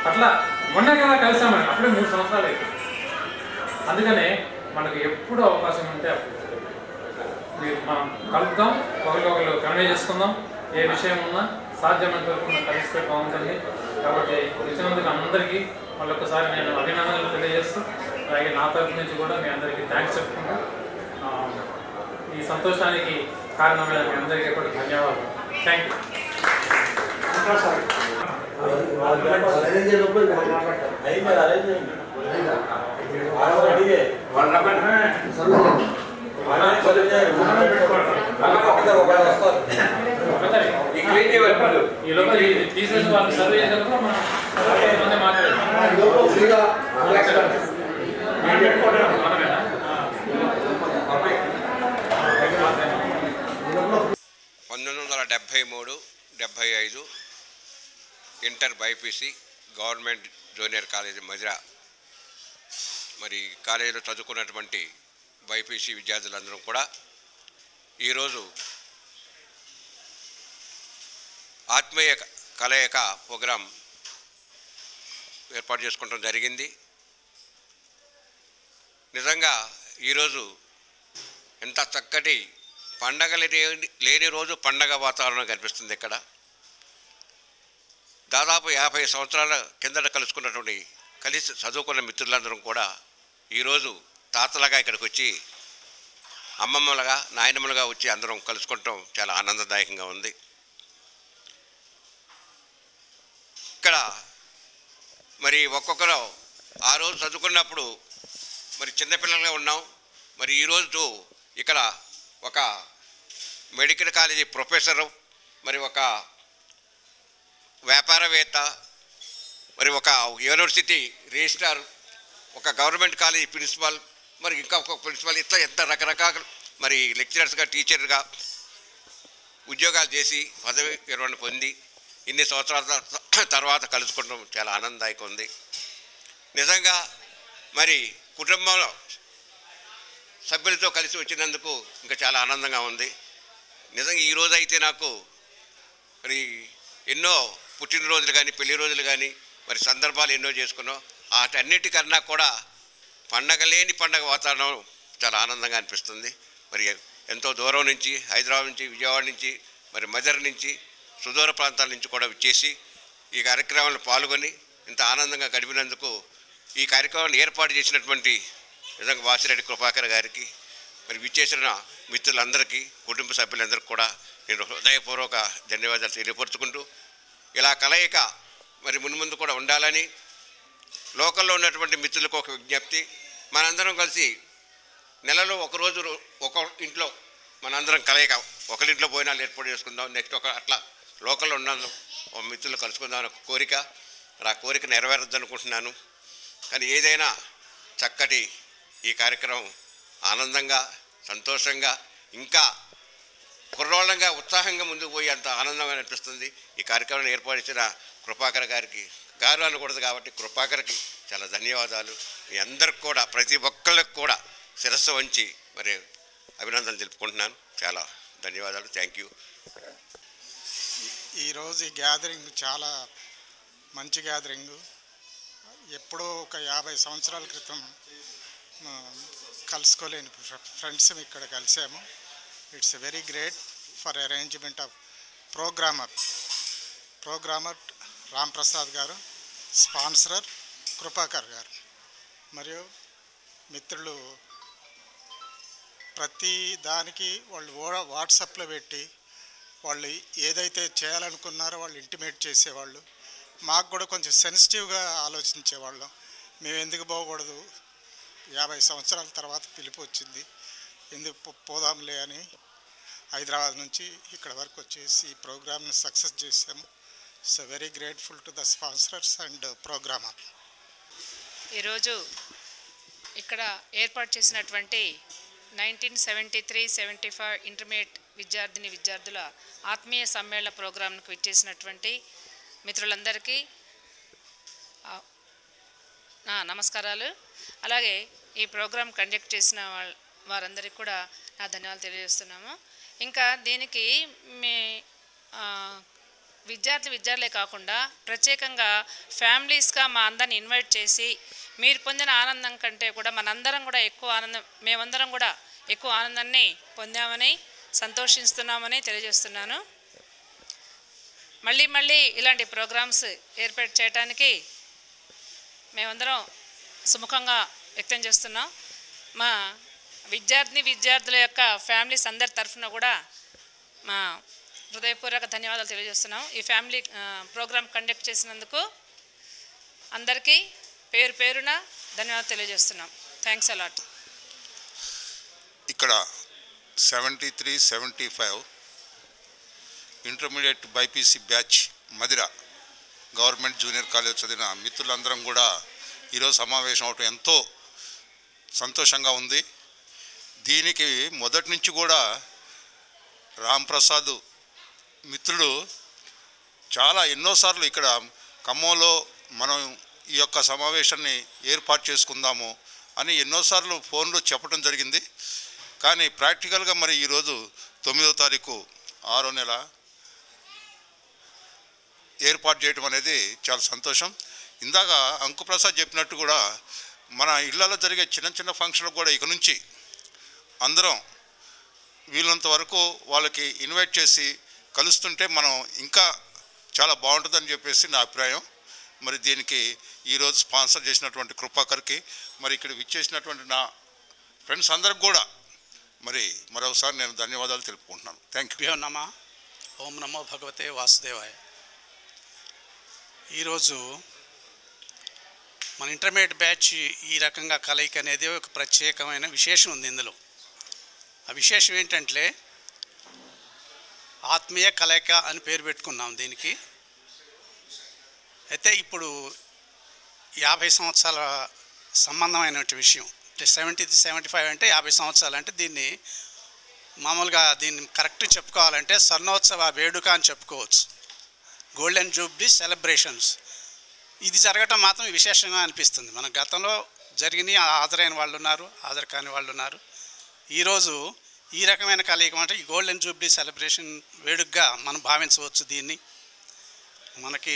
Speaker 9: అట్లా మొన్నే కదా కలిసామని, అప్పుడే 3 సంవత్సరాలు అయిపోయింది. అందుకనే మనకు ఎప్పుడు అవకాశం ఉంటే అప్పుడు మనం కలుద్దాం, ఒకరికొకరు కన్వే చేసుకుందాం. ఏ విషయం ఉన్నా సాధ్యమైనంత వరకు మనం కలిస్తే బాగుంటుంది. కాబట్టి వచ్చినందుకు అందరికీ మళ్ళొకసారి నేను అభినందనలు తెలియజేస్తూ, అలాగే నా తరఫు నుంచి కూడా మీ అందరికీ థ్యాంక్స్ చెప్పుకుంటూ, ఈ సంతోషానికి కారణమైన మీ అందరికీ కూడా ధన్యవాదాలు. థ్యాంక్ తీసేసి వాళ్ళు సర్వే చేసినప్పుడు మనం మాట్లాడాలి.
Speaker 3: 1973-75 inter BiPC government junior college Madhira. మరి కాలేజీలో చదువుకున్నటువంటి బైపీసీ విద్యార్థులందరూ కూడా ఈరోజు ఆత్మీయ కలయిక ప్రోగ్రాం ఏర్పాటు చేసుకోవడం జరిగింది. నిజంగా ఈరోజు ఎంత చక్కటి పండగ లేని రోజు పండగ వాతావరణం కనిపిస్తుంది. ఇక్కడ దాదాపు 50 సంవత్సరాల కిందట కలిసి చదువుకున్న మిత్రులందరం కూడా ఈరోజు తాతలుగా ఇక్కడికి వచ్చి, అమ్మమ్మలుగా నాయనమ్మలుగా వచ్చి అందరం కలుసుకోవటం చాలా ఆనందదాయకంగా ఉంది. ఇక్కడ మరి ఒక్కొక్కరు ఆ రోజు చదువుకున్నప్పుడు మరి చిన్నపిల్లలుగా ఉన్నాం. మరి ఈరోజు ఇక్కడ ఒక మెడికల్ కాలేజీ ప్రొఫెసరు, మరి ఒక వ్యాపారవేత్త, మరి ఒక యూనివర్సిటీ రిజిస్ట్రార్, ఒక గవర్నమెంట్ కాలేజీ ప్రిన్సిపాల్, మరి ఇంకా ఒక ప్రిన్సిపాల్, ఇట్లా ఎంత రకరకాల మరి లెక్చరర్స్గా టీచర్గా ఉద్యోగాలు చేసి పదవి విరమణ పొంది ఇన్ని సంవత్సరాల తర్వాత కలుసుకోవడం చాలా ఆనందదాయకం ఉంది. నిజంగా మరి కుటుంబంలో సభ్యులతో కలిసి వచ్చినందుకు ఇంకా చాలా ఆనందంగా ఉంది. నిజంగా ఈరోజు అయితే నాకు మరి ఎన్నో పుట్టినరోజులు కానీ పెళ్లి రోజులు కానీ మరి సందర్భాలు ఎన్నో చేసుకున్నాం. వాటన్నిటికన్నా కూడా పండగ లేని పండగ వాతావరణం చాలా ఆనందంగా అనిపిస్తుంది. మరి ఎంతో దూరం నుంచి, హైదరాబాద్ నుంచి, విజయవాడ నుంచి, మరి మదర్ నుంచి, సుదూర ప్రాంతాల నుంచి కూడా వచ్చేసి ఈ కార్యక్రమంలో పాల్గొని ఇంత ఆనందంగా గడిపినందుకు ఈ కార్యక్రమాన్ని ఏర్పాటు చేసినటువంటి నిజంగా వాసిరెడ్డి కృపాకర్ గారికి, మరి విచ్చేసిన మిత్రులందరికీ, కుటుంబ సభ్యులందరికీ కూడా నేను హృదయపూర్వక ధన్యవాదాలు తెలియపరుచుకుంటూ, ఇలా కలయిక మరి మున్ముందు కూడా ఉండాలని లోకల్లో ఉన్నటువంటి మిత్రులకు ఒక విజ్ఞప్తి. మనందరం కలిసి నెలలో ఒకరోజు ఒక ఇంట్లో మనందరం కలయిక ఒకరింట్లో భోజనాలు ఏర్పాటు చేసుకుందాం, నెక్స్ట్ అట్లా లోకల్లో ఉన్న మిత్రులు కలుసుకుందాం అని ఒక కోరిక. ఆ కోరిక నెరవేరద్దు అనుకుంటున్నాను. కానీ ఏదైనా చక్కటి ఈ కార్యక్రమం ఆనందంగా, సంతోషంగా, ఇంకా కుర్రోళ్ళంగా ఉత్సాహంగా ముందుకు పోయి అంత ఆనందంగా అనిపిస్తుంది. ఈ కార్యక్రమాన్ని ఏర్పాటు చేసిన కృపాకర్ గారికి, గారు అనకూడదు కాబట్టి కృపాకర్కి చాలా ధన్యవాదాలు. మీ అందరికి కూడా, ప్రతి ఒక్కళ్ళకి కూడా శిరస్సు వంచి మరి అభినందనలు తెలుపుకుంటున్నాను. చాలా ధన్యవాదాలు. Thank you.
Speaker 16: ఈరోజు ఈ గ్యాదరింగ్ చాలా మంచి గ్యాదరింగు. ఎప్పుడో ఒక 50 సంవత్సరాల క్రితం కలుసుకోలేని ఫ్రెండ్స్ ఇక్కడ కలిసాము. It's very great for arrangement of programmer Ram Prasad గారు, స్పాన్సరర్ కృపాకర్ గారు, మరియు మిత్రులు ప్రతి దానికి వాళ్ళు వాట్సాప్లో పెట్టి వాళ్ళు ఏదైతే చేయాలనుకున్నారో వాళ్ళు ఇంటిమేట్ చేసేవాళ్ళు. మాకు కూడా కొంచెం సెన్సిటివ్గా ఆలోచించేవాళ్ళం. మేము ఎందుకు పోకూడదు, 50 సంవత్సరాల తర్వాత పిలుపు వచ్చింది, ఎందుకు పోదాంలే అని హైదరాబాద్ నుంచి ఇక్కడ వరకు వచ్చేసి ఈ ప్రోగ్రామ్ని సక్సెస్ చేసాము. So very grateful to the sponsorers and programmer.
Speaker 5: ఈరోజు ఇక్కడ ఏర్పాటు చేసినటువంటి 1973-75 ఇంటర్మీడియట్ విద్యార్థుల ఆత్మీయ సమ్మేళన ప్రోగ్రాంకు విచ్చేసినటువంటి మిత్రులందరికీ నా నమస్కారాలు. అలాగే ఈ ప్రోగ్రాం కండక్ట్ చేసిన వారందరికీ కూడా నా ధన్యవాదాలు తెలియజేస్తున్నాము. ఇంకా దీనికి విద్యార్థులే కాకుండా ప్రత్యేకంగా ఫ్యామిలీస్గా మా అందరిని ఇన్వైట్ చేసి మీరు పొందిన ఆనందం కంటే కూడా మనందరం కూడా మేమందరం కూడా ఎక్కువ ఆనందాన్ని పొందామని సంతోషిస్తున్నామని తెలియజేస్తున్నాను. మళ్ళీ ఇలాంటి ప్రోగ్రామ్స్ ఏర్పాటు చేయడానికి మేమందరం సుముఖంగా వ్యక్తం చేస్తున్నాం. మా విద్యార్థుల యొక్క ఫ్యామిలీస్ అందరి తరఫున కూడా మా హృదయపూర్వక ధన్యవాదాలు తెలియజేస్తున్నాం. ఈ ఫ్యామిలీ ప్రోగ్రాం కండక్ట్ చేసినందుకు అందరికీ పేరున ధన్యవాదాలు తెలియజేస్తున్నాం. Thanks a lot.
Speaker 17: ఇక్కడ 73-75 intermediate BiPC batch Madhira government junior college చదివిన మిత్రులందరం కూడా ఈరోజు సమావేశం అవటం ఎంతో సంతోషంగా ఉంది. దీనికి మొదటి నుంచి కూడా రామ్ ప్రసాద్ మిత్రుడు చాలా ఎన్నోసార్లు ఇక్కడ ఖమ్మంలో మనం ఈ యొక్క సమావేశాన్ని ఏర్పాటు చేసుకుందాము అని ఎన్నోసార్లు ఫోన్లో చెప్పడం జరిగింది. కానీ ప్రాక్టికల్గా మరి ఈరోజు 9వ తారీఖు 6వ నెల ఏర్పాటు చేయడం అనేది చాలా సంతోషం. ఇందాక అంకుప్రసాద్ చెప్పినట్టు కూడా మన ఇళ్లలో జరిగే చిన్న ఫంక్షన్లు కూడా ఇక నుంచి అందరం వీళ్ళంత వరకు వాళ్ళకి ఇన్వైట్ చేసి కలుస్తుంటే మనం ఇంకా చాలా బాగుంటుందని చెప్పేసి నా అభిప్రాయం. మరి దీనికి ఈరోజు స్పాన్సర్ చేసినటువంటి కృపాకర్కి, మరి ఇక్కడ విచ్చేసినటువంటి నా ఫ్రెండ్స్ అందరికి కూడా మరి మరొకసారి నేను ధన్యవాదాలు తెలుపుకుంటున్నాను. Thank you.
Speaker 8: నమ ఓం నమో భగవతే వాసుదేవాయ. ఈరోజు మన ఇంటర్మీడియట్ బ్యాచ్ ఈ రకంగా కలయిక అనేది ఒక ప్రత్యేకమైన విశేషం ఉంది ఇందులో.
Speaker 18: ఆ విశేషం ఏంటంటే ఆత్మీయ కలయిక అని పేరు పెట్టుకున్నాం దీనికి. అయితే ఇప్పుడు 50 సంవత్సరాల సంబంధమైన విషయం. అంటే 75 అంటే 50 సంవత్సరాలు. అంటే దీన్ని మామూలుగా దీన్ని కరెక్ట్ చెప్పుకోవాలంటే స్వర్ణోత్సవ వేడుక అని చెప్పుకోవచ్చు. Golden Jubilee celebrations. ఇది జరగటం మాత్రం విశేషంగా అనిపిస్తుంది. మన గతంలో జరిగిన హాజరైన వాళ్ళు ఉన్నారు, హాజరు కాని వాళ్ళు ఉన్నారు. ఈరోజు ఈ రకమైన కలయిక అంటే ఈ గోల్డెన్ జూబ్లీ సెలబ్రేషన్ వేడుకగా మనం భావించవచ్చు దీన్ని. మనకి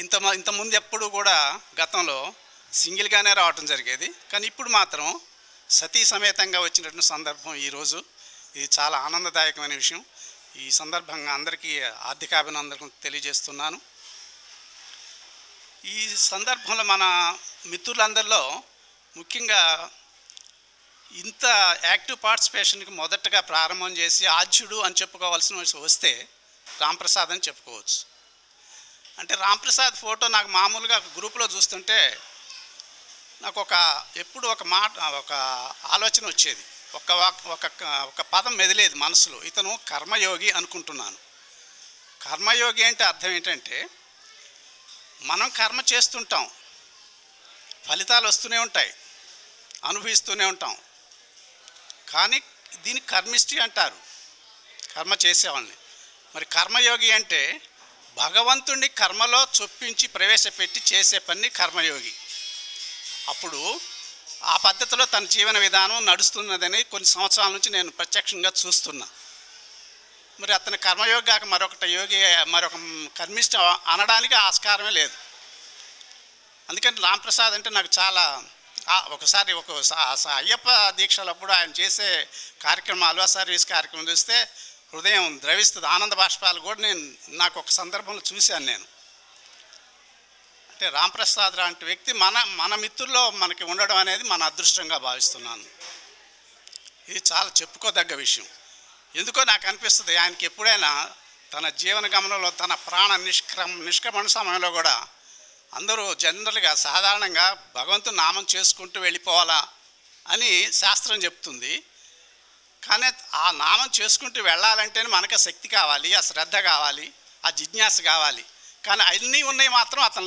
Speaker 18: ఇంతకుముందు ఎప్పుడు కూడా గతంలో సింగిల్గానే రావటం జరిగేది. కానీ ఇప్పుడు మాత్రం సతీ సమేతంగా వచ్చినటువంటి సందర్భం ఈరోజు. ఇది చాలా ఆనందదాయకమైన విషయం. ఈ సందర్భంగా అందరికీ ఆర్థికాభినందనలు తెలియజేస్తున్నాను. ఈ సందర్భంలో మన మిత్రులందరిలో ముఖ్యంగా ఇంత యాక్టివ్ పార్టిసిపేషన్కి మొదటగా ప్రారంభం చేసి ఆద్యుడు అని చెప్పుకోవాల్సిన వస్తే రాంప్రసాద్ అని చెప్పుకోవచ్చు. అంటే రాంప్రసాద్ ఫోటో నాకు మామూలుగా గ్రూప్లో చూస్తుంటే నాకు ఎప్పుడు ఒక ఆలోచన వచ్చేది, ఒక పదం మెదిలేదు మనసులో. ఇతను కర్మయోగి అనుకుంటున్నాను. కర్మయోగి అంటే అర్థం ఏంటంటే మనం కర్మ చేస్తుంటాం, ఫలితాలు వస్తూనే ఉంటాయి, అనుభవిస్తూనే ఉంటాం. కానీ దీన్ని కర్మిష్టి అంటారు, కర్మ చేసేవాళ్ళని. మరి కర్మయోగి అంటే భగవంతుడిని కర్మలో చొప్పించి ప్రవేశపెట్టి చేసే పని కర్మయోగి. అప్పుడు ఆ పద్ధతిలో తన జీవన విధానం నడుస్తున్నదని కొన్ని సంవత్సరాల నుంచి నేను ప్రత్యక్షంగా చూస్తున్నా. మరి అతని కర్మయోగి కాక మరొక కర్మిష్ట అనడానికి ఆస్కారమే లేదు. అందుకని రాంప్రసాద్ అంటే నాకు చాలా ఒకసారి అయ్యప్ప దీక్షలప్పుడు ఆయన చేసే కార్యక్రమాలు, ఆ సర్వీస్ కార్యక్రమం చూస్తే హృదయం ద్రవిస్తుంది. ఆనంద బాష్పాలు కూడా నాకు ఒక సందర్భంలో చూశాను నేను. అంటే రాంప్రసాద్ లాంటి వ్యక్తి మన మిత్రుల్లో మనకి ఉండడం అనేది మన అదృష్టంగా భావిస్తున్నాను. ఇది చాలా చెప్పుకోదగ్గ విషయం. ఎందుకో నాకు అనిపిస్తుంది ఆయనకి ఎప్పుడైనా తన జీవన గమనంలో తన ప్రాణ నిష్క్రమణ సమయంలో కూడా అందరూ జనరల్గా సాధారణంగా భగవంతుని నామం చేసుకుంటూ వెళ్ళిపోవాలా అని శాస్త్రం చెప్తుంది. కానీ ఆ నామం చేసుకుంటూ వెళ్ళాలంటేనే మనకు శక్తి కావాలి, ఆ శ్రద్ధ కావాలి, ఆ జిజ్ఞాస కావాలి. కానీ అన్నీ ఉన్నాయి మాత్రం అతను